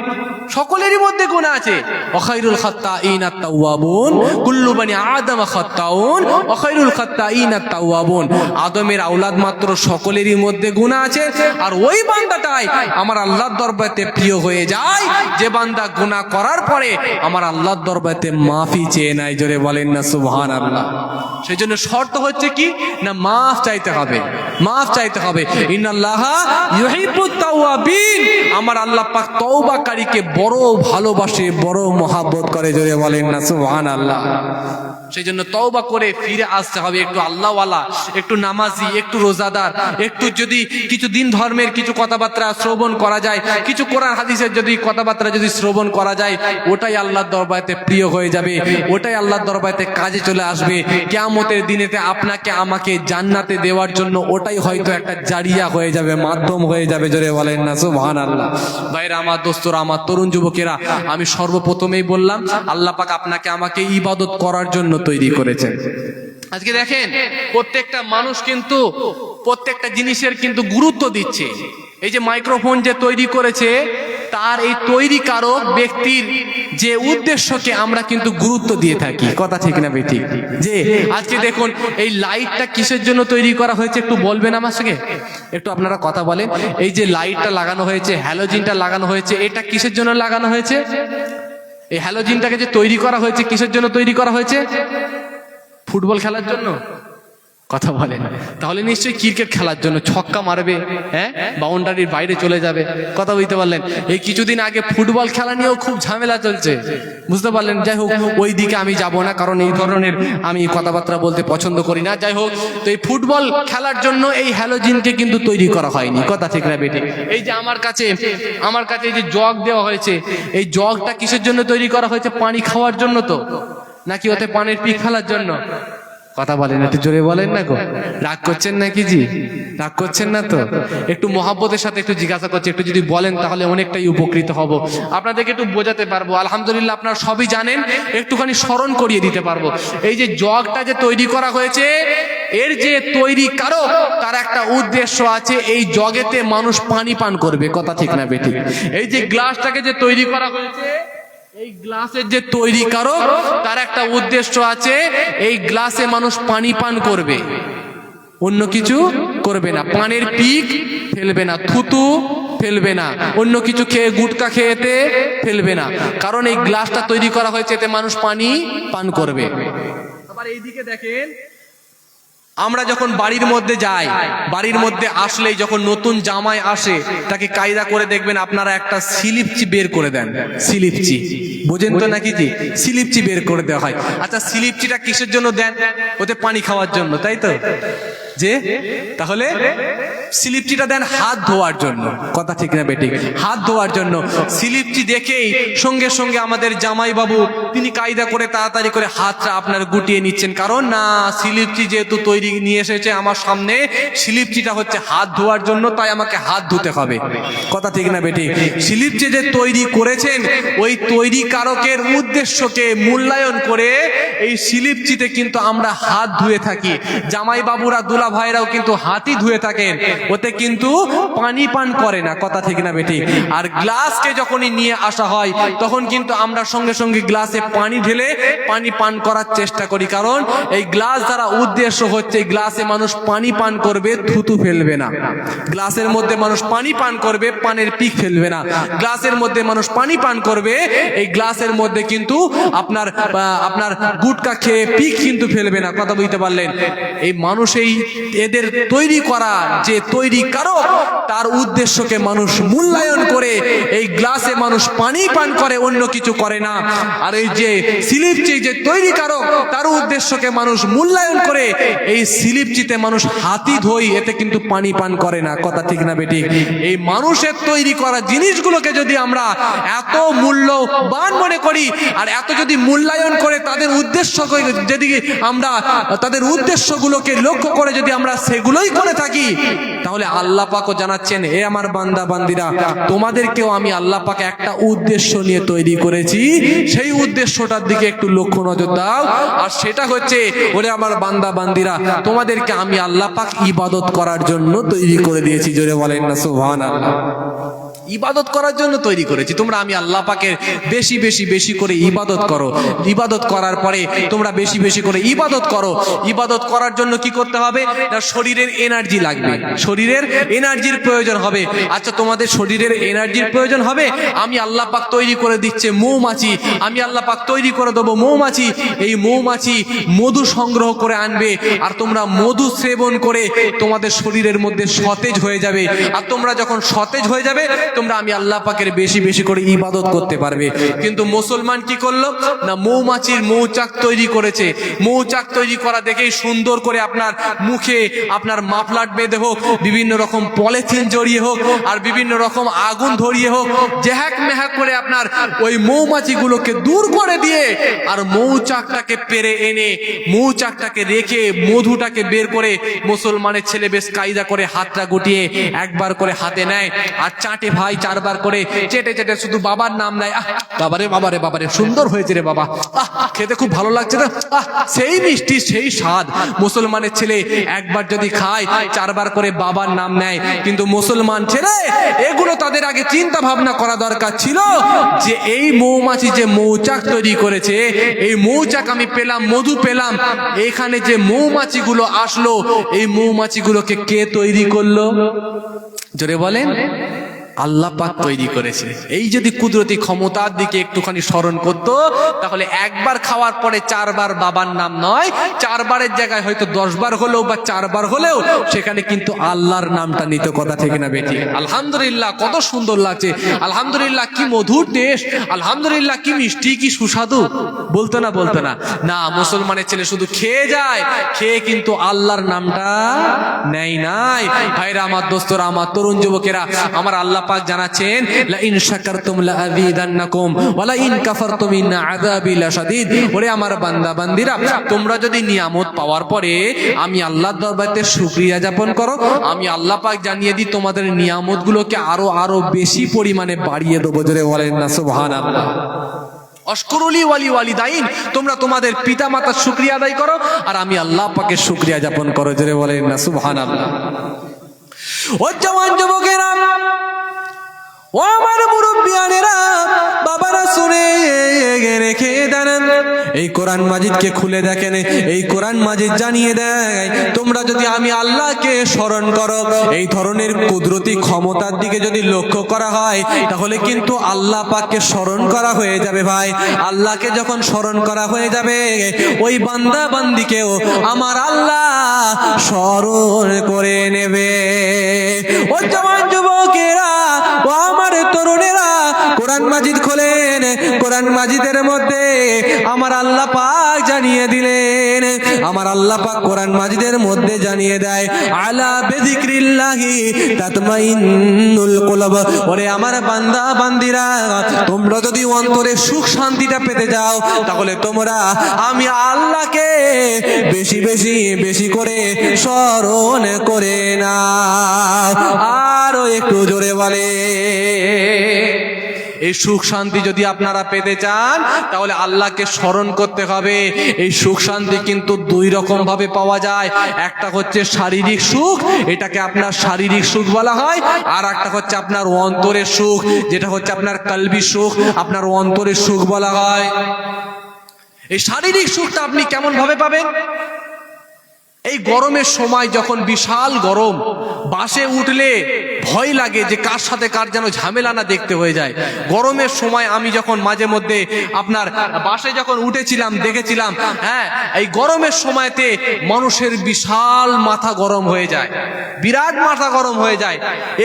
সকলেরই মধ্যে গুনাহ আছে। ওয়াখাইরুল খাত্তাইন আত-তাওয়াবুন, কুল্লু বানি আদম খাত্তাউন ওয়াখাইরুল খাত্তাইন আত-তাওয়াবুন, আদমের আওলাদ মাত্র সকলেরই মধ্যে গুনাহ আছে। আর ওই বান্দাটাই আমার আল্লাহর দরবারে প্রিয় হয়ে যায় যে বান্দা গুনাহ করার পরে আমার আল্লাহর দরবারে মাফি চেয়ে নেয়। জোরে বলেন না সুবহানাল্লাহ। সেজন্য শর্ত হচ্ছে কি না, মাফ চাইতে হবে, মাফ চাইতে হবে। ইন্নাল্লাহা ইউহিব্বুত তাওয়াবিন, আমার আল্লাহ পাক তওবাকারীকে বড় ভালোবাসে, বড় মহাব্বত করে, জোরে বলেন না সুবহানাল্লাহ। সেই জন্য তওবা করে ফিরে আসতে হবে, একটু আল্লাহওয়ালা, একটু নামাজি, একটু রোজাদার, একটু যদি কিছু দিন ধর্মের কিছু কথাবার্তা শ্রবণ করা যায়, কিছু কোরআন হাদিসের যদি কথাবার্তা যদি শ্রবণ করা যায়, ওটাই আল্লাহর দরবারে প্রিয় হয়ে যাবে, ওটাই আল্লাহর দরবারে কাজে চলে আসবে। কিয়ামতের দিনেতে আপনাকে আমাকে জান্নাতে দেওয়ার জন্য ওটাই হয়তো একটা জারিয়া হয়ে যাবে, মাধ্যম হয়ে যাবে, জোরে বলেন না সুবহানাল্লাহ। ভাইরা আমার, দোস্তরা আমার, তরুণ যুবকেরা, আমি সর্বপ্রথমেই বললাম আল্লাহ পাক আপনাকে আমাকে ইবাদত করার জন্য তৈরি করেছেন। আজকে দেখেন প্রত্যেকটা মানুষ কিন্তু প্রত্যেকটা জিনিসের কিন্তু গুরুত্ব দিচ্ছে। এই যে মাইক্রোফোন যে তৈরি করেছে, তার এই তৈরিকারক ব্যক্তির যে উদ্দেশ্যকে আমরা কিন্তু গুরুত্ব দিয়ে থাকি, কথা ঠিক না বেঠিক? যে আজকে দেখুন এই লাইটটা কিসের জন্য তৈরি করা হয়েছে, একটু বলবেন আমার সঙ্গে, একটু আপনারা কথা বলেন। এই যে লাইটটা লাগানো হয়েছে, হ্যালোজিনটা লাগানো হয়েছে, এটা কিসের জন্য লাগানো হয়েছে? এই হ্যালোজিনটাকে যে তৈরি করা হয়েছে, কিসের জন্য তৈরি করা হয়েছে? ফুটবল খেলার জন্য? কথা বলেন। তাহলে নিশ্চয়ই ক্রিকেট খেলার জন্য, ছক্কা মারবে, হ্যাঁ, বাউন্ডারির বাইরে চলে যাবে, কথা বুঝতে পারলেন? এই কিছুদিন আগে ফুটবল খেলা নিয়েও খুব ঝামেলা চলছে, বুঝতে পারলেন? যাই হোক, ওই দিকে আমি যাব না, কারণ এই ধরনের আমি কথাবার্তা বলতে পছন্দ করি না। যাই হোক, তো এই ফুটবল খেলার জন্য এই হ্যালোজিনকে কিন্তু তৈরি করা হয়নি, কথা ঠিক না বেটি? এই যে আমার কাছে এই যে জগ দেওয়া হয়েছে, এই জগটা কিসের জন্য তৈরি করা হয়েছে? পানি খাওয়ার জন্য তো, নাকি ওতে পানির পিক ফেলার জন্য? কথা বলেন, একটু জোরে বলেন না গো। রাগ করছেন নাকি জি? রাগ করছেন না তো? একটু মহব্বতের সাথে একটু জিজ্ঞাসা করছি, একটু যদি বলেন তাহলে অনেকটাই উপকৃত হব, আপনাদেরকে একটু বোঝাতে পারবো। আলহামদুলিল্লাহ আপনারা সবই জানেন, একটুখানি স্মরণ করিয়ে দিতে পারবো। এই যে জগটা যে তৈরি করা হয়েছে, এর যে তৈরি কারক, তার একটা উদ্দেশ্য আছে, এই জগেতে মানুষ পানি পান করবে, কথা ঠিক না বেঠিক? এই যে গ্লাসটাকে যে তৈরি করা হয়েছে, এই গ্লাসের যে তৈরি কারক, তার একটা উদ্দেশ্য আছে, এই গ্লাসে মানুষ পানি পান করবে, অন্য কিছু করবে না। পানের পিক ফেলবে না, থুতু ফেলবে না, অন্য কিছু খেয়ে গুটকা খেয়েতে ফেলবে না, কারণ এই গ্লাসটা তৈরি করা হয়েছে এতে মানুষ পানি পান করবে। আবার এইদিকে দেখেন, আমরা যখন বাড়ির মধ্যে যাই, বাড়ির মধ্যে আসলেই যখন নতুন জামাই আসে, তাকে কায়দা করে দেখবেন আপনারা একটা সিলিপচি বের করে দেন। সিলিপচি বোঝেন তো নাকি জি? সিলিপচি বের করে দেওয়া হয়। আচ্ছা, সিলিপচিটা কিসের জন্য দেন? ওতে পানি খাওয়ার জন্য, তাই তো? যে তাহলে স্লিপটিটা দেন হাত ধোয়ার জন্য, কথা ঠিক না বেটি? হাত ধোয়ার জন্য। স্লিপটি দেখেই সঙ্গে সঙ্গে আমাদের জামাই বাবু তিনি কায়দা করে তাড়াতাড়ি করে হাতটা আপনার গুটিয়ে নিচ্ছেন, কারণ না স্লিপটি যেহেতু তৈরি নিয়ে এসেছে আমার সামনে, স্লিপটিটা হচ্ছে হাত ধোয়ার জন্য, তাই আমাকে হাত ধুতে হবে, কথা ঠিক না বেটি? স্লিপটি যে তৈরি করেছেন, ওই তৈরি কারকের উদ্দেশ্যকে মূল্যায়ন করে এই স্লিপটিতে কিন্তু আমরা হাত ধুয়ে থাকি। জামাই বাবুরা, দুলা ভাইরাও কিন্তু হাতই ধুয়ে থাকেন, ওতে কিন্তু পানি পান করে না, কথা ঠিক না বেটি? আর গ্লাসকে যখনই নিয়ে আসা হয়, তখন কিন্তু আমরা সঙ্গে সঙ্গে গ্লাসে পানি ঢেলে পানি পান করার চেষ্টা করি, কারণ এই গ্লাস দ্বারা উদ্দেশ্য হচ্ছে গ্লাসে মানুষ পানি পান করবে, থুতু ফেলবে না। গ্লাসের মধ্যে মানুষ পানি পান করবে, পানের পিক ফেলবে না। গ্লাসের মধ্যে মানুষ পানি পান করবে, এই গ্লাসের মধ্যে কিন্তু আপনার গুটকা খেয়ে পিক কিন্তু ফেলবে না, কথা বুঝতে পারলেন? এই মানুষ এই এদের তৈরি করা যে তৈরি কারক, তার উদ্দেশ্যকে মানুষ মূল্যায়ন করে এই গ্লাসে মানুষ পানি পান করে, অন্য কিছু করে না। আর এই যে স্লিপচি যে তৈরি কারক, তার উদ্দেশ্যকে মানুষ মূল্যায়ন করে এই স্লিপচিতে মানুষ হাতই ধোই, এতে কিন্তু পানি পান করে না, কথা ঠিক না বেটি? এই মানুষের তৈরি করা জিনিসগুলোকে যদি আমরা এত মূল্যবান মনে করি, আর এত যদি মূল্যায়ন করে তাদের উদ্দেশ্য যদি আমরা তাদের উদ্দেশ্যগুলোকে লক্ষ্য করে যদি আমরা সেগুলোই করে থাকি, তাহলে আল্লাহ পাকও জানাচ্ছেন, এ আমার বান্দা বান্দিরা, তোমাদেরকেও আমি আল্লাহ পাক একটা উদ্দেশ্য নিয়ে তৈরি করেছি, সেই উদ্দেশ্যটার দিকে একটু লক্ষ্য নজর দাও। আর সেটা হচ্ছে, ওরে আমার বান্দা বান্দিরা, তোমাদেরকে আমি আল্লাহ পাক ইবাদত করার জন্য তৈরি করে দিয়েছি, জোরে বলেন না সুবহানাল্লাহ। ইবাদত করার জন্য তৈরি করেছি, তোমরা আমি আল্লাহ পাকের বেশি বেশি বেশি করে ইবাদত করো। ইবাদত করার পরে তোমরা বেশি বেশি করে ইবাদত করো। ইবাদত করার জন্য কি করতে হবে? না, শরীরের এনার্জি লাগবে, শরীরের এনার্জির প্রয়োজন হবে। আচ্ছা, তোমাদের শরীরের এনার্জির প্রয়োজন হবে, আমি আল্লাহ পাক তৈরি করে দিচ্ছে মৌমাছি, আমি আল্লাহ পাক তৈরি করে দেবো মৌমাছি। এই মৌমাছি মধু সংগ্রহ করে আনবে, আর তোমরা মধু সেবন করে তোমাদের শরীরের মধ্যে সতেজ হয়ে যাবে। আর তোমরা যখন সতেজ হয়ে যাবে, তোমরা আমি আল্লাহ পাকের বেশি বেশি করে ইবাদত করতে পারবে। কিন্তু মুসলমান কি করলো না, মৌমাছির মৌচাক তৈরি করেছে। মৌচাক তৈরি করা দেখেই সুন্দর করে আপনার মুখে আপনার মাফলার বেঁধে হোক, বিভিন্ন রকম পলিথিন জড়িয়ে হোক, আর বিভিন্ন রকম আগুন ধরিয়ে হোক, জেহাক মেহাক করে আপনার ওই মৌমাছিগুলোকে দূর করে দিয়ে আর মৌচাকটাকে পেরে এনে মৌচাকটাকে রেখে মধুটাকে বের করে মুসলমানের ছেলে বেশ কায়দা করে হাতটা গুটিয়ে একবার করে হাতে নেয় আর চাটে ভাই, চারবার করে চেটে চেটে শুধু বাবার নাম নেয়। বাবারে বাবারে বাবারে সুন্দর হয়েছে রে বাবা, খেতে খুব ভালো লাগছে না, সেই মিষ্টি সেই স্বাদ। মুসলমানের ছেলে একবার যদি খায় চারবার করে বাবার নাম নেয়। কিন্তু মুসলমান ছেলে এগুলো তাদের আগে চিন্তা ভাবনা করা দরকার ছিল যে এই মৌমাছি যে মৌচাক তৈরি করেছে, এই মৌচাক আমি পেলাম, মধু পেলাম, এখানে যে মৌমাছিগুলো আসলো এই মৌমাছিগুলোকে কে তৈরি করলো? জোরে বলেন, আল্লাহ পাক তৈরি করেছে। এই যদি কুদরতি ক্ষমতার দিকে একটুখানি স্মরণ করতো, তাহলে একবার খাওয়ার পরে চারবার বাবার নাম নয়, চারবারের জায়গায় হয়তো 10 বার হলেও বা 4 বার হলেও সেখানে কিন্তু আল্লাহর নামটা নিত। কথা থেকে না বেটি? আলহামদুলিল্লাহ, কত সুন্দর লাগছে, আলহামদুলিল্লাহ কি মধুর টেস্ট, আলহামদুলিল্লাহ কি মিষ্টি কি সুস্বাদু, বলতো না? বলতো না? না, মুসলমানের ছেলে শুধু খেয়ে যায়, খেয়ে কিন্তু আল্লাহর নামটা নেই নাই। ভাইরা আমার, দোস্তরা আমার, তরুণ যুবকেরা আমার, আল্লাহ পাক জানাচ্ছেন লা ইন শাকারতুম লা আযীদান্নাকুম ওয়া লা ইন কাফারতুম ইন্না আযাবি লাশাদীদ। ওরে আমার বান্দা বান্দিরা, তোমরা যদি নিয়ামত পাওয়ার পরে আমি আল্লাহর দরবারে শুকরিয়া যাপন করো, আমি আল্লাহ পাক জানিয়ে দিই তোমাদের নিয়ামতগুলোকে আরো বেশি পরিমাণে বাড়িয়ে দেবো। জোরে বলেন না সুবহানাল্লাহ। অশকুরুলি ওয়ালি ওয়ালিদাইন, তোমরা তোমাদের পিতা মাতার শুকরিয়া আদায় করো আর আমি আল্লাহ পাকের শুকরিয়া যাপন করো। জোরে বলেন না সুবহানাল্লাহ। ও জওয়ান যুবকেরা, ও আমার মুরব্বিয়ানেরা, বাবারা শুনে রেখে দেন, এই কোরআন মাজিদকে খুলে দেখেন। এই কোরআন মাজিদ জানিয়ে দেয় তোমরা যদি আমি আল্লাহকে স্মরণ করো, এই ধরনের কুদরতি ক্ষমতার দিকে যদি লক্ষ্য করা হয়, তাহলে কিন্তু আল্লাহ পাককে স্মরণ করা হয়ে যাবে। ভাই, আল্লাহকে যখন স্মরণ করা হয়ে যাবে, ওই বান্দা বান্দিকেও আমার আল্লাহ স্মরণ করে নেবে। ও জওয়ান যুবকেরা, ও আমার তরুণেরা, কোরআন মাজিদ খোলেন। কোরআন মাজিদের মধ্যে আমার আল্লাহ পাক জানিয়ে দিলেন, আমার আল্লাহ পাক কোরআন মাজিদের মধ্যে জানিয়ে দেয় আলা বিযিকরিল্লাহি তাতমাইন্নুল কুলুব। ওরে আমার বান্দা বান্দিরা, তোমরা যদি অন্তরে সুখ শান্তিটা পেতে যাও, তাহলে তোমরা আমি আল্লাহকে বেশি বেশি বেশি করে স্মরণ করে না। আরো একটু জোরে বলে, এই সুখ শান্তি যদি আপনারা পেতে চান, তাহলে আল্লাহকে স্মরণ করতে হবে। এই সুখ শান্তি কিন্তু 2 রকম ভাবে পাওয়া যায়। একটা হচ্ছে শারীরিক সুখ, এটাকে আপনার শারীরিক সুখ বলা হয়, আর একটা হচ্ছে আপনার অন্তরের সুখ, যেটা হচ্ছে আপনার কলবি সুখ, আপনার অন্তরের সুখ বলা হয়। এই শারীরিক সুখটা আপনি কেমন ভাবে পাবেন? এই গরমের সময় যখন বিশাল গরম, বাসে উঠলে ভয় লাগে যে কার সাথে কার যেন ঝামেলা না দেখতে হয়ে যায়। গরমের সময় আমি যখন মাঝে মধ্যে আপনার বাসে যখন উঠেছিলাম, দেখেছিলাম এই গরমের সময়তে মানুষের বিশাল মাথা গরম হয়ে যায়, বিরাট মাথা গরম হয়ে যায়।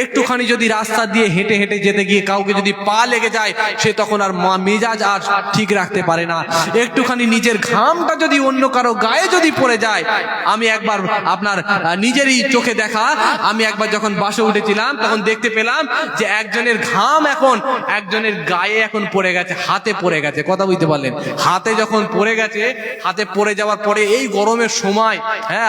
একটুখানি যদি রাস্তা দিয়ে হেঁটে হেঁটে যেতে গিয়ে কাউকে যদি পা লেগে যায়, সে তখন আর মেজাজ আর ঠিক রাখতে পারে না। একটুখানি নিজের ঘামটা যদি অন্য কারো গায়ে যদি পড়ে যায়, আমি একবার আপনার নিজেরই চোখে দেখা, আমি একবার যখন বাসে উঠেছিলাম তখন দেখতে পেলাম যে একজনের ঘাম এখন একজনের গায়ে এখন পড়ে গেছে, হাতে পড়ে গেছে। কথা বুঝতে পারলেন? হাতে যখন পড়ে গেছে, হাতে পড়ে যাওয়ার পরে এই গরমের সময়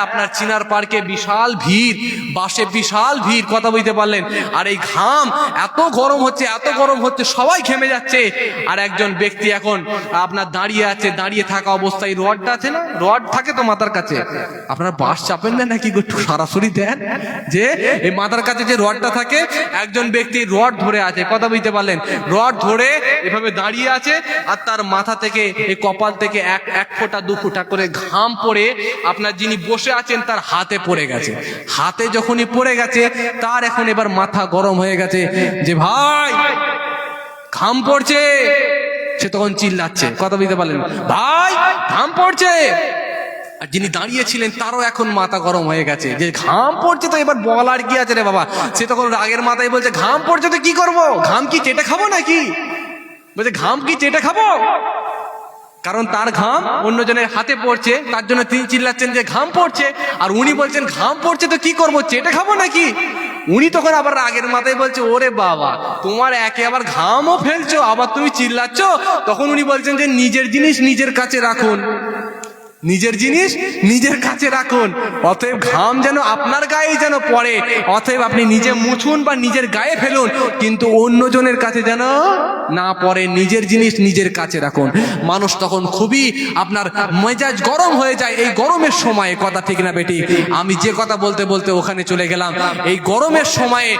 আপনার চিনার পার্কে বিশাল ভিড়, বাসে বিশাল ভিড়। কথা বুঝতে পারলেন? আর এই ঘাম এত গরম হচ্ছে, এত গরম হচ্ছে, সবাই ঘেমে যাচ্ছে। আর একজন ব্যক্তি এখন আপনার দাঁড়িয়ে আছে, দাঁড়িয়ে থাকা অবস্থায় রডটা আছে না, রড থাকে তো মাথার কাছে, আপনারা বাস চাপেন না নাকি একটু সরাসরি দেন যে এই মাথার কাছে যে রডটা থাকে, একজন ব্যক্তি রড ধরে আছে। কথা বুঝতে পারলেন? রড ধরে এভাবে দাঁড়িয়ে আছে, আর তার মাথা থেকে এই কপাল থেকে এক ফোঁটা 2 ফোঁটা করে ঘাম পড়ে আপনার যিনি বসে আছেন তার হাতে পড়ে গেছে। হাতে যখনই পড়ে গেছে, তার এখন এবার মাথা গরম হয়ে গেছে যে ভাই ঘাম পড়ছে। সে তখন চিল্লাচ্ছে। কথা বুঝতে পারলেন? ভাই ঘাম পড়ছে। আর যিনি দাঁড়িয়েছিলেন তারও এখন মাথা গরম হয়ে গেছে, যে ঘাম পড়ছে তো এবার বলার কি আছে রে বাবা। সে তখন রাগের মাথায় বলছে, ঘাম পড়ছে তো কি করব, ঘাম কি চেটে খাবো নাকি? বলছে ঘাম কি চেটে খাবো? কারণ তার ঘাম অন্যজনের হাতে পড়ছে, তার জন্য তিনি চিল্লাচ্ছেন যে ঘাম পড়ছে, আর উনি বলছেন ঘাম পড়ছে তো কি করব, চেটে খাবো নাকি? উনি তখন আবার রাগের মাথায় বলছে, ওরে বাবা, তোমার একে আবার ঘামও ফেলছো, আবার তুমি চিল্লাচ্ছ। তখন উনি বলছেন যে নিজের জিনিস নিজের কাছে রাখুন, নিজের জিনিস নিজের কাছে রাখুন। অতএব ঘাম যেন আপনার গায়ে যেন পড়ে, অতএব আপনি নিজে মুছুন বা নিজের গায়ে ফেলুন, কিন্তু অন্যজনের কাছে যেন না পড়ে। নিজের জিনিস নিজের কাছে রাখুন। মানুষ তখন খুবই আপনার মেজাজ গরম হয়ে যায় এই গরমের সময়ে, কথা ঠিক না বেটি? আমি যে কথা বলতে বলতে ওখানে চলে গেলাম। এই গরমের সময়ে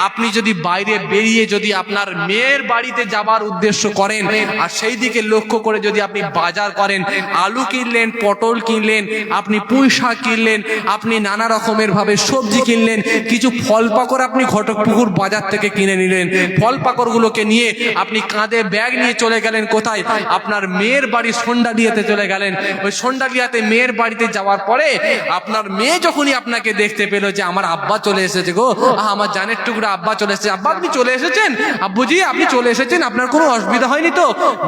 আপনি যদি বাইরে বেরিয়ে যদি আপনার মেয়ের বাড়িতে যাবার উদ্দেশ্য করেন, আর সেই দিকে লক্ষ্য করে যদি আপনি বাজার করেন, আলু কিনলেন, পটল কিনলেন, আপনি পুঁই শাক কিনলেন, আপনি নানা রকমের ভাবে সবজি কিনলেন, কিছু ফল পাকড় আপনি ঘটকপুকুর বাজার থেকে কিনে নিলেন। ফল পাকড় গুলোকে নিয়ে আপনি কাঁধে ব্যাগ নিয়ে চলে গেলেন কোথায়? আপনার মেয়ের বাড়ি সন্ডালিয়াতে চলে গেলেন। ওই সন্ডালিয়াতে মেয়ের বাড়িতে যাওয়ার পরে আপনার মেয়ে যখনই আপনাকে দেখতে পেল যে আমার আব্বা চলে এসেছে গো, আমার জানের টুকরা আব্বা চলে এসেছে, আব্বা আপনি চলে এসেছেন, আব্বুজি আপনি চলে এসেছেন, আপনার কোনো অসুবিধা হয়নি তো?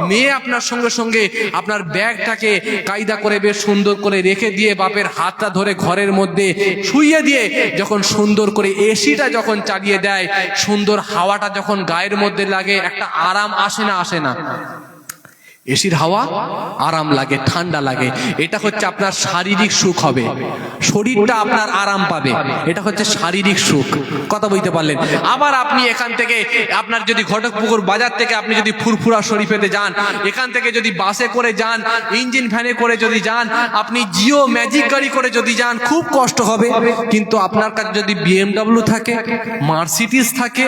মেয়ে আপনার সঙ্গে সঙ্গে আপনার ব্যাগটাকে কায়দা করে বেশ সুন্দর করে রেখে দিয়ে বাপের হাতটা ধরে ঘরের মধ্যে শুইয়ে দিয়ে যখন সুন্দর করে এসিটা যখন চালিয়ে দেয়, সুন্দর হাওয়াটা যখন গায়ের মধ্যে লাগে, একটা আরাম আসে না? আসে না? এসির হাওয়া আরাম লাগে, ঠান্ডা লাগে। এটা হচ্ছে আপনার শারীরিক সুখ হবে, শরীরটা আপনার আরাম পাবে, এটা হচ্ছে শারীরিক সুখ। কথা বলতে পারলেন? আবার আপনি এখান থেকে আপনার যদি ঘটকপুকুর বাজার থেকে আপনি যদি ফুরফুরা শরীফেতে যান, এখান থেকে যদি বাসে করে যান, ইঞ্জিন ভ্যানে করে যদি যান, আপনি জিও ম্যাজিক গাড়ি করে যদি যান, খুব কষ্ট হবে। কিন্তু আপনার কাছে যদি BMW থাকে, মার্সিডিজ থাকে,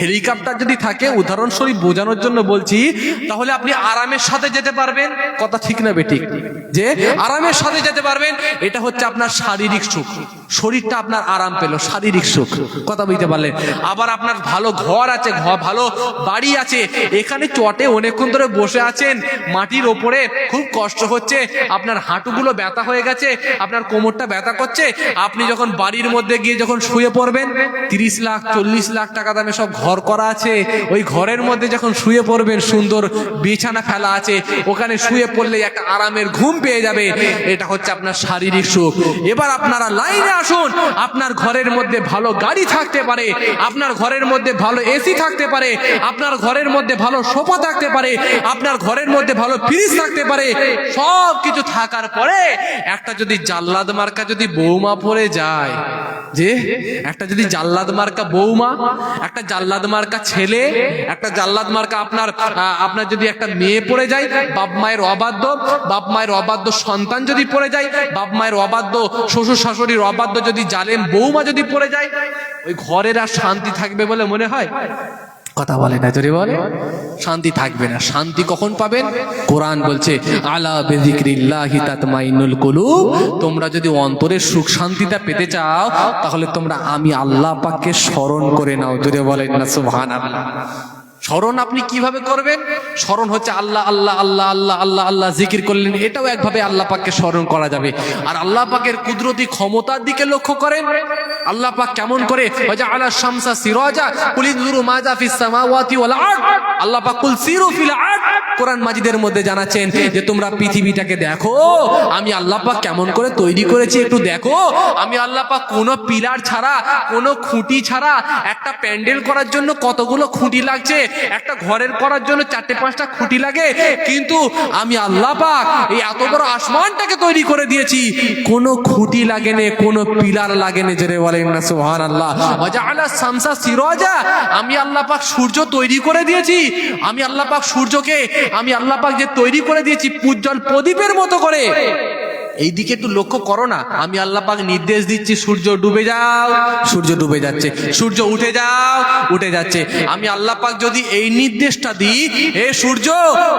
হেলিকপ্টার যদি থাকে, উদাহরণস্বরূপ বোঝানোর জন্য বলছি, তাহলে আপনি আরামের সাথে যেতে পারবেন। কথা ঠিক না বেঠিক? যে আরামের সাথে যেতে পারবেন, এটা হচ্ছে আপনার শারীরিক সুখ। শরীরটা আপনার আরাম পেল, শারীরিক সুখ। কথা বলতে পারলেন? আবার আপনার ভালো ঘর আছে, ভালো বাড়ি আছে, এখানে চটে অনেকক্ষণ ধরে বসে আছেন, মাটির ওপরে খুব কষ্ট হচ্ছে, আপনার হাঁটুগুলো ব্যথা হয়ে গেছে, আপনার কোমরটা ব্যথা করছে, আপনি যখন বাড়ির মধ্যে গিয়ে যখন শুয়ে পড়বেন, 30 লাখ 40 লাখ টাকা দামে সব ঘর করা আছে, ওই ঘরের মধ্যে যখন শুয়ে পড়বেন, সুন্দর বিছানা ফেলা আছে, ওখানে শুয়ে পড়লে একটা আরামের ঘুম পেয়ে যাবে। এটা হচ্ছে আপনার শারীরিক সুখ। এবার আপনারা লাইনে আসুন। আপনার ঘরের মধ্যে ভালো গাড়ি থাকতে পারে, আপনার ঘরের মধ্যে ভালো এসি থাকতে পারে, আপনার ঘরের মধ্যে ভালো সোফা থাকতে পারে, আপনার ঘরের মধ্যে ভালো ফ্রিজ থাকতে পারে, সব কিছু থাকার পরে একটা যদি জাল্লাদ মার্কা যদি বৌমা পড়ে যায়, যে একটা যদি জাল্লাদ মার্কা বৌমা, একটা জাল্লাদ মার্কা ছেলে, একটা জাল্লাদ মার্কা আপনার যদি একটা মেয়ে পড়ে যায়, বাপ মায়ের অবাধ্য সন্তান যদি পড়ে যায়, বাপ মায়ের অবাধ্য শ্বশুর শাশুড়ির অবাধ্য যদি জালেম বৌমা যদি পড়ে যায়, ওই ঘরের আর শান্তি থাকবে বলে মনে হয়? কথা বলে না, জোরে বলে। শান্তি থাকবে না। শান্তি কখন পাবেন? কোরআন বলছে আলা বিযিকরিল্লাহি তাতমাইন্নুল কুলুব। তোমরা যদি অন্তরের সুখ শান্তিটা পেতে চাও, তাহলে তোমরা আমি আল্লাহ পাককে স্মরণ করে নাও। জোরে বলেন না সুবহানাল্লাহ। স্মরণ আপনি কিভাবে করবেন? স্মরণ হচ্ছে আল্লাহ আল্লাহ আল্লাহ আল্লাহ আল্লাহ আল্লাহ জিকির করলেন, এটাও একভাবে আল্লাহ পাককে স্মরণ করা যাবে। আর আল্লাহ পাকের কুদরতি ক্ষমতার দিকে লক্ষ্য করেন, আল্লাহ পাক কেমন করে ওয়াজআলা শামসা সিরাজা কুল ইনজুরু মাযা ফিস সামাওয়াতি ওয়াল আরদ। আল্লাহ পাক কুল সিরু ফিল আরদ কোরআন মাজিদের মধ্যে জানাচ্ছেন যে তোমরা পৃথিবীটাকে দেখো, আমি আল্লাহ পাক কেমন করে তৈরি করেছি, একটু দেখো। আমি আল্লাহ পাক কোনো পিলার ছাড়া, কোনো খুঁটি ছাড়া, একটা প্যান্ডেল করার জন্য কতগুলো খুঁটি লাগছে, একটা ঘরের করার জন্য 4-5টা খুঁটি লাগে, কিন্তু আমি আল্লাহ পাক এই এত বড় আসমানটাকে তৈরি করে দিয়েছি, কোনো খুঁটি লাগেনি, কোনো পিলার লাগেনি। জোরে বলেন না সুবহানাল্লাহ। ওয়াজআলা শামসা সিরাজা, আমি আল্লাহ পাক সূর্য তৈরি করে দিয়েছি, আমি আল্লাহ পাক সূর্যকে আমি আল্লাহ পাক যে তৈরি করে দিয়েছি উজ্জ্বল প্রদীপের মতো করে। এই দিকে একটু লক্ষ্য করো না, আমি আল্লাহ পাক নির্দেশ দিচ্ছি সূর্য ডুবে যাও, সূর্য ডুবে যাচ্ছে, সূর্য উঠে যাও, উঠে যাচ্ছে। আমি আল্লাহ পাক যদি এই নির্দেশটা দিই, হে সূর্য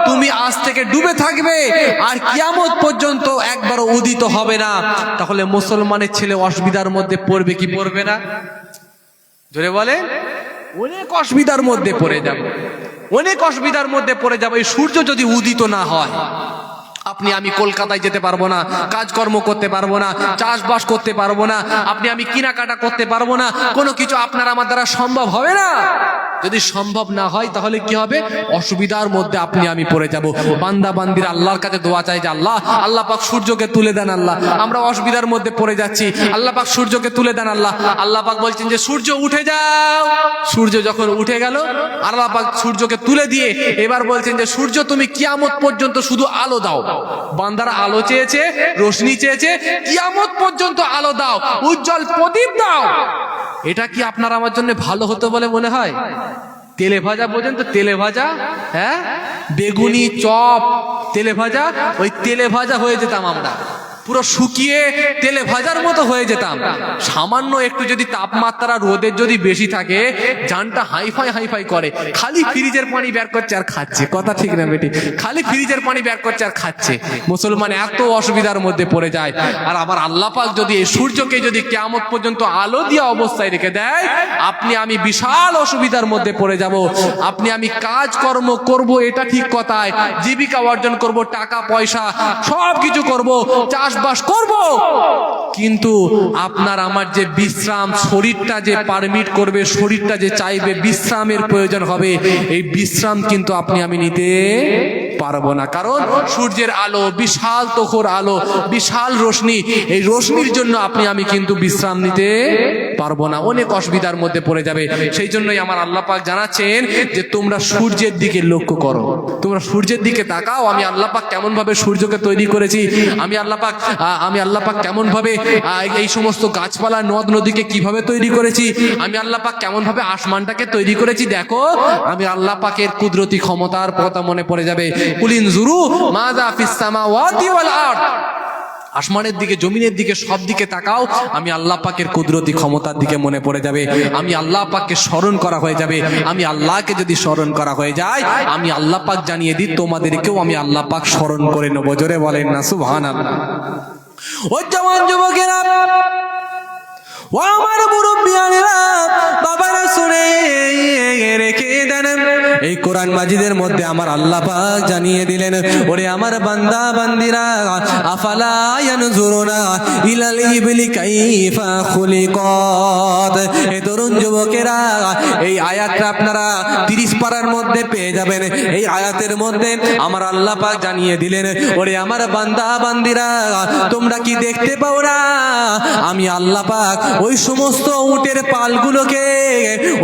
তুমি আজ থেকে ডুবে থাকবে আর কিয়ামত পর্যন্ত একবারও উদিত হবে না, তাহলে মুসলমানের ছেলে অসুবিধার মধ্যে পড়বে কি পড়বে না? জোরে বলে। অনেক অসুবিধার মধ্যে পড়ে যাবে, অনেক অসুবিধার মধ্যে পড়ে যাবে। এই সূর্য যদি উদিত না হয়, আপনি আমি কলকাতায় যেতে পারবো না, কাজকর্ম করতে পারবো না, চাষবাস করতে পারবো না, আপনি আমি কেনাকাটা করতে পারবো না, কোনো কিছু আপনার আমার দ্বারা সম্ভব হবে না। যদি সম্ভব না হয় তাহলে কি হবে? অসুবিধার মধ্যে আপনি আমি পড়ে যাব। বান্দা বান্দিরা আল্লাহর কাছে দোয়া চাই যে আল্লাহ, আল্লাহ পাক সূর্যকে তুলে দেন আল্লাহ, আমরা অসুবিধার মধ্যে পড়ে যাচ্ছি, আল্লাহ পাক সূর্যকে তুলে দেন আল্লাহ। আল্লাহ পাক বলছেন যে সূর্য উঠে যাও। সূর্য যখন উঠে গেল, আল্লাহ পাক সূর্যকে তুলে দিয়ে এবার বলছেন যে সূর্য তুমি কিয়ামত পর্যন্ত শুধু আলো দাও। বান্দারা আলো চেয়েছে, রোশনি চেয়েছে, কিয়ামত পর্যন্ত আলো দাও, উজ্জ্বল প্রদীপ দাও। এটা কি আপনার আমার জন্য ভালো হতো বলে মনে হয়? তেলে ভাজা বোঝেন তো, তেলে ভাজা, হ্যাঁ, বেগুনি চপ, তেলে ভাজা, ওই তেলে ভাজা হয়ে যেতাম আমরা, পুরো শুকিয়ে তেলে ভাজার মতো হয়ে যেতাম। সামান্য একটু যদি তাপমাত্রা রোদের যদি বেশি থাকে, জানটা হাইফাই হাইফাই করে, খালি ফ্রিজের পানি বের করছে আর খাচ্ছে। কথা ঠিক না বেটি? খালি ফ্রিজের পানি বের করছে আর খাচ্ছে। মুসলমান এত অসুবিধার মধ্যে পড়ে যায়। আর আবার আল্লাহ পাক যদি এই সূর্যকে যদি কিয়ামত পর্যন্ত আলো দিয়া অবস্থায় রেখে দেয়, আপনি আমি বিশাল অসুবিধার মধ্যে পড়ে যাব। আপনি আমি কাজকর্ম করব, এটা ঠিক কথায়, জীবিকা অর্জন করব, টাকা পয়সা সব কিছু করব, চাষবাস করব, কিন্তু আপনার আমার যে বিশ্রাম, শরীরটা যে পারমিট করবে, শরীরটা যে চাইবে, বিশ্রামের প্রয়োজন হবে, এই বিশ্রাম কিন্তু আপনি আমি নিতে পারবো না। কারণ সূর্যের আলো বিশাল তখর আলো, বিশাল রোশনি, এই রোশনির জন্য আপনি আমি কিন্তু বিশ্রাম নিতে পারবো না, অনেক অসুবিধার মধ্যে পড়ে যাবে। সেই জন্যই আমার আল্লাহ পাক জানাচ্ছেন যে তোমরা সূর্যের দিকে লক্ষ্য করো, তোমরা সূর্যের দিকে তাকাও। আমি আল্লাহ পাক কেমন ভাবে সূর্যকে তৈরি করেছি, আমি আল্লাহ পাক কেমন ভাবে এই সমস্ত গাছপালা নদ নদীকে কিভাবে তৈরি করেছি, আমি আল্লাহ পাক কেমন ভাবে আসমানটাকে তৈরি করেছি। দেখো, আমি আল্লাহ পাকের কুদরতি ক্ষমতার কথা মনে পড়ে যাবে। কুলিন জুরু মাযা ফিস সামাওয়াতি ওয়াল আরদ, আসমানের দিকে, জমিনের দিকে, সব দিকে তাকাও, আমি আল্লাহ পাকের কুদরতি ক্ষমতার দিকে মনে পড়ে যাবে। আমি আল্লাহ পাককে স্মরণ করা হয়ে যাবে। আমি আল্লাহকে যদি স্মরণ করা হয়ে যায়, আমি আল্লাহ পাক জানিয়ে দিই তোমাদেরকেও আমি আল্লাহ পাক স্মরণ করে নেবো। জোরে বলেন না সুবহানাল্লাহ। ও জওয়ান যুবকেরা, ও আমার মুরব্বিয়ানেরা, বাবারা, শুনে রেখে দেন, এই কোরআন মাজিদের মধ্যে আমার আল্লাহ পাক জানিয়ে দিলেন, ওরে আমার বান্দা বান্দিরা, আফালা ইয়ানজুরুনা ইলাল ইবলি কাইফা খুলিকাত। এই তরুণ যুবকেরা, এই আয়াতটা আপনারা 30 পারার মধ্যে পেয়ে যাবেন। এই আয়াতের মধ্যে আমার আল্লাহ পাক জানিয়ে দিলেন, ওরে আমার বান্দা বান্দিরা, তোমরা কি দেখতে পাও না আমি আল্লাহ পাক ওই সমস্ত উটের পালগুলোকে,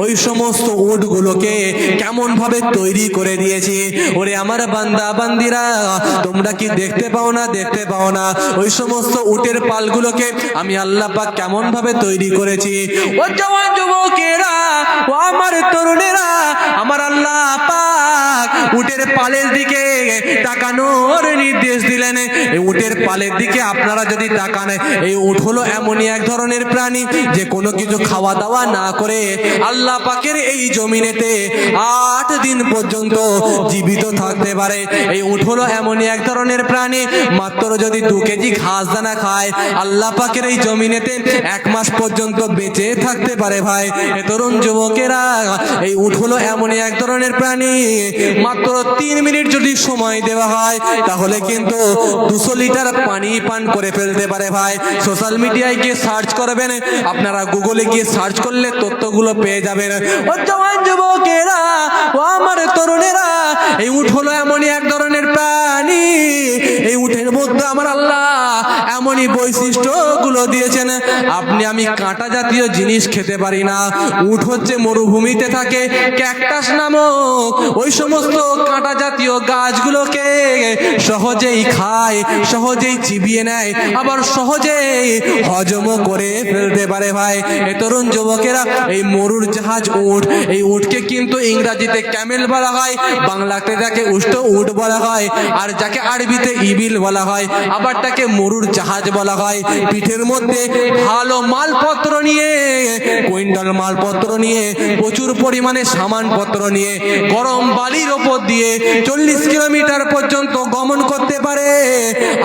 ওই সমস্ত উটগুলোকে কেমন ভাবে তৈরি করে দিয়েছি। ওরে আমার বান্দা বান্দিরা, তোমরা কি দেখতে পাও না, দেখতে পাও না ওই সমস্ত উটের পালগুলোকে আমি আল্লাহ পাক কেমন ভাবে তৈরি করেছি। ও জওয়ান যুবকেরা, ও আমার তরুণেরা, আমার আল্লাহ পাক উটের পালের দিকে তাকানোর নির্দেশ দিলেন। এই উটের পালের দিকে আপনারা যদি তাকান, এই উট হলো এমনই এক ধরনের প্রাণী যে কোনো কিছু খাওয়া দাওয়া না করে আল্লাহ পাকের এই জমিনেতে 8 দিন পর্যন্ত জীবিত থাকতে পারে। এই উট হলো এমনই এক ধরনের প্রাণী, মাত্র যদি 2 কেজি ঘাস দানা খায়, আল্লাহ পাকের এই জমিনেতে 1 মাস পর্যন্ত বেঁচে থাকতে পারে। ভাই এ তরুণ যুবকেরা, এই উট হলো এমনই এক ধরনের প্রাণী, মাত্র 3 মিনিট যদি সময় দেওয়া হয়, তাহলে কিন্তু 200 লিটার পানি পান করে ফেলতে পারে। ভাই সোশ্যাল মিডিয়ায় গিয়ে সার্চ করবেন, আপনারা গুগলে গিয়ে সার্চ করলে তথ্যগুলো পেয়ে যাবেন। ও জওয়ান যুবকেরা, ও আমার তরুণেরা, এই উট হলো এমনই এক ধরনের প্রাণী, এই উটের মধ্যে আমার আল্লাহ এমনই বৈশিষ্ট্যগুলো দিয়েছেন, আপনি আমি কাঁটা জাতীয় জিনিস খেতে পারি না। উট হচ্ছে মরুভূমিতে থাকে, ক্যাকটাস নামক ওই সমস্ত কাঁটা জাতীয় গাছগুলোকে সহজেই খায়, সহজেই চিবিয়ে নেয়, আবার সহজেই হজমও করে ফেলতে পারে। ভাই এ তরুণ যুবকেরা, এই মরুর জাহাজ উট, এই উটকে কিন্তু ইংরেজিতে ক্যামেল বলা হয়, বাংলাতে যাকে উষ্ট উট বলা হয়, আর যাকে আরবিতে ইবিল বলা হয়, আবার তাকে মরুর জাহাজ বলা হয়। পিঠের মধ্যে ভালো মালপত্র নিয়ে, কুইন্টাল মালপত্র নিয়ে, প্রচুর পরিমাণে সামানপত্র নিয়ে, গরম বালির ওপর দিয়ে 40 কিলোমিটার পর্যন্ত গমন করতে পারে।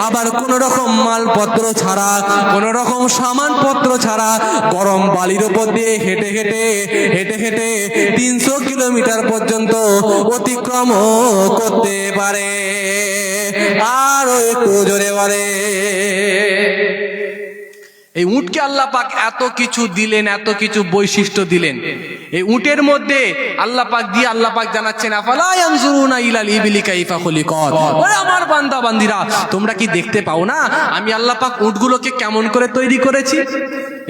আবার কোন রকম মালপত্র ছাড়া, কোন রকম সামানপত্র ছাড়া গরম বালির ওপর দিয়ে হেঁটে হেঁটে হেঁটে হেঁটে 300 কিলোমিটার পর্যন্ত অতিক্রম করতে পারে। আরো একটু জোরে বলে। এই উটকে আল্লাহ পাক এত কিছু দিলেন, এত কিছু বৈশিষ্ট্য দিলেন। এই উটের মধ্যে আল্লাহ পাক দিয়ে আল্লাহ পাক জানাচ্ছেন আফালা ইয়ানজুরুনা ইলাল ইবিলি কাইফা খুলিকাত। ওরে আমার বান্দা বান্দিরা, তোমরা কি দেখতে পাও না আমি আল্লাহ পাক উটগুলোকে কেমন করে তৈরি করেছি?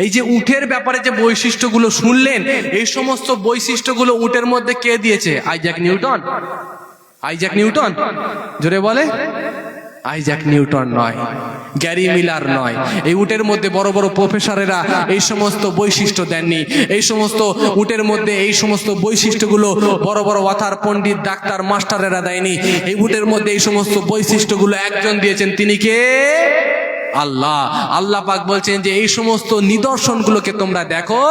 এই যে উটের ব্যাপারে যে বৈশিষ্ট্যগুলো শুনলেন, এই সমস্ত বৈশিষ্ট্যগুলো উটের মধ্যে কে দিয়েছে? Isaac Newton. আইজ্যাক নিউটন, জোরে বলে। আইজ্যাক নিউটন নয়, গ্যারি মিলার নয়। এই উটের মধ্যে বড় বড় প্রফেসরেরা এই সমস্ত বৈশিষ্ট্য দেননি। এই সমস্ত উটের মধ্যে এই সমস্ত বৈশিষ্ট্যগুলো বড় বড় অথার পণ্ডিত, ডাক্তার, মাস্টারেরা দেয়নি। এই উটের মধ্যে এই সমস্ত বৈশিষ্ট্যগুলো একজন দিয়েছেন, তিনি কে? আল্লাহ। আল্লাহ পাক বলছেন যে এই সমস্ত নিদর্শনগুলোকে তোমরা দেখো,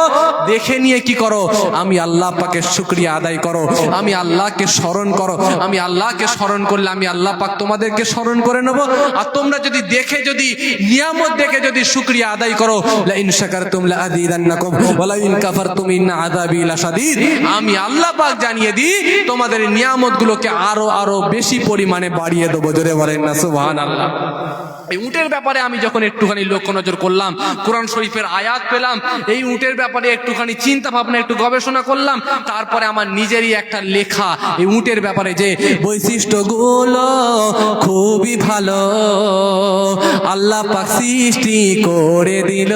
দেখে নিয়ে কি করো? আমি আল্লাহ পাকের শুকরিয়া আদায় করো, আমি আল্লাহকে স্মরণ করো। আমি আল্লাহকে স্মরণ করলে আমি আল্লাহ পাক তোমাদেরকে স্মরণ করে নেব। আর তোমরা যদি দেখে, যদি নিয়ামত দেখে যদি শুকরিয়া আদায় করো, লা ইন শাকারতুম লা আযীদান্নাকুম ওয়া লা ইন কাফারতুম ইন্না আযাবি লাশাদীদ, আমি আল্লাহ পাক জানিয়ে দিই তোমাদের নিয়ামতগুলোকে আরো আরো বেশি পরিমাণে বাড়িয়ে দেব। জোরে বলেন না সুবহানাল্লাহ। এই উটের ব্যাপারে আমি যখন একটুখানি লক্ষ্য নজর করলাম, কোরআন শরীফের আয়াত পেলাম, এই উটের ব্যাপারে একটুখানি চিন্তা ভাবনা, একটু গবেষণা করলাম, তারপরে আমার নিজেরই একটা লেখা এই উটের ব্যাপারে যে বৈশিষ্ট্যগুলো খুবই ভালো আল্লাহ পাক সৃষ্টি করে দিল।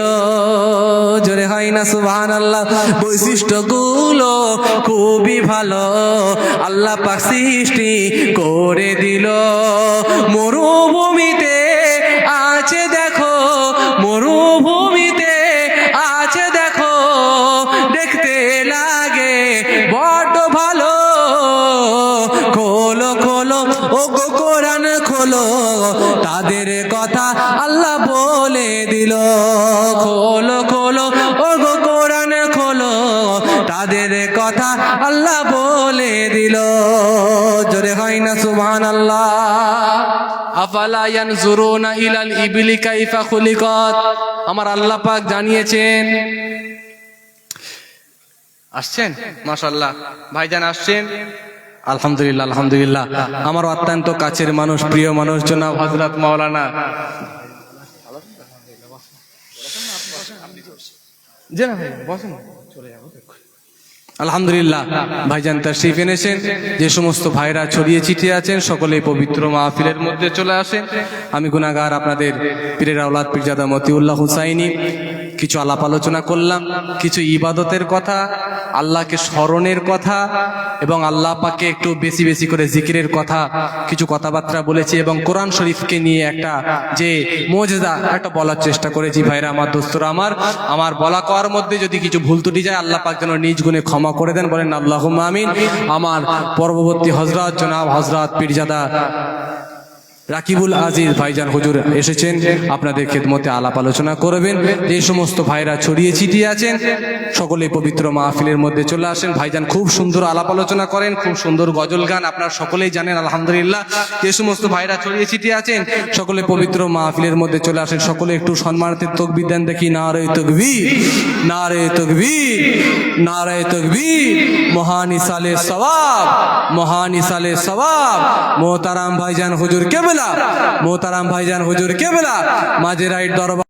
জোরে হয় না সুবহানাল্লাহ। বৈশিষ্ট্যগুলো খুবই ভালো আল্লাহ পাক সৃষ্টি করে দিল। মরুভূমিতে আছে দেখো, মরুভূমিতে আছে দেখো, দেখতে লাগে বড় ভালো। খোলো খোলো ও গো কোরআন খোলো, তাদের কথা আল্লাহ বলে দিল। খোলো খোলো ও গো কোরআন খোলো, তাদের কথা আল্লাহ বলে দিল। জোরে হয় না সুবহানাল্লাহ। আফালা ইয়ানজুরুনা ইলাল ইবিলি কাইফা খুলিকাত। আমার আল্লাহ পাক জানিয়েছেন। আসছেন মাশাআল্লাহ, ভাইজান আসছেন, আলহামদুলিল্লাহ আলহামদুলিল্লাহ। আমার অত্যন্ত কাছের মানুষ, প্রিয় মানুষ জনাব হযরত মাওলানা জি না ভাই বসেন, চলে যাব। আলহামদুলিল্লাহ ভাইজান তাশরীফ এনেছেন। যে সমস্ত ভাইরা ছড়িয়ে ছিটিয়ে আছেন সকলেই পবিত্র মাহফিলের মধ্যে চলে আসেন। আমি গুনাহগার আপনাদের পীরের আওলাদ পীরজাদা মতিউল্লাহ হুসাইনি কিছু আলাপ আলোচনা করলাম, কিছু ইবাদতের কথা, আল্লাহকে স্মরণের কথা এবং আল্লাহ পাককে একটু বেশি বেশি করে জিকিরের কথা, কিছু কথাবার্তা বলেছি এবং কোরআন শরীফকে নিয়ে একটা যে মুজিজা একটা বলার চেষ্টা করেছি। ভাইরা আমার, দোস্তরা আমার বলা কওয়ার মধ্যে যদি কিছু ভুল ত্রুটি যায় আল্লাহ পাক যেন নিজ গুণে ক্ষমা করে দেন, বলেন আল্লাহুম্মা আমিন। আমার পরবর্তী হযরত জনাব হযরত পীরজাদা রাকিবুল আজিজ ভাইজান হুজুর এসেছেন, আপনাদের খেদমতে আলাপ আলোচনা করবেন। যে সমস্ত ভাইরা ছড়িয়ে ছিটিয়ে আছেন সকলে পবিত্র মাহফিলের মধ্যে চলে আসেন। ভাইজান খুব সুন্দর আলাপ আলোচনা করেন, খুব সুন্দর গজল গান, আপনারা সকলেই জানেন আলহামদুলিল্লাহ। যে সমস্ত ভাইরা ছড়িয়ে ছিটিয়ে আছেন সকলে পবিত্র মাহফিলের মধ্যে চলে আসেন। সকলে একটু সম্মানিত তাকবীর দেন দেখি। নারে তাকবীর, নারে তাকবীর, নারে তাকবীর। মহান ইসালে সওয়াব, মহান ইসালে সওয়াব। মোহতারাম ভাইজান হুজুর কেবলা, মোহতারাম ভাইজান হুজুর কেবলা মাঝে রাইট দরবার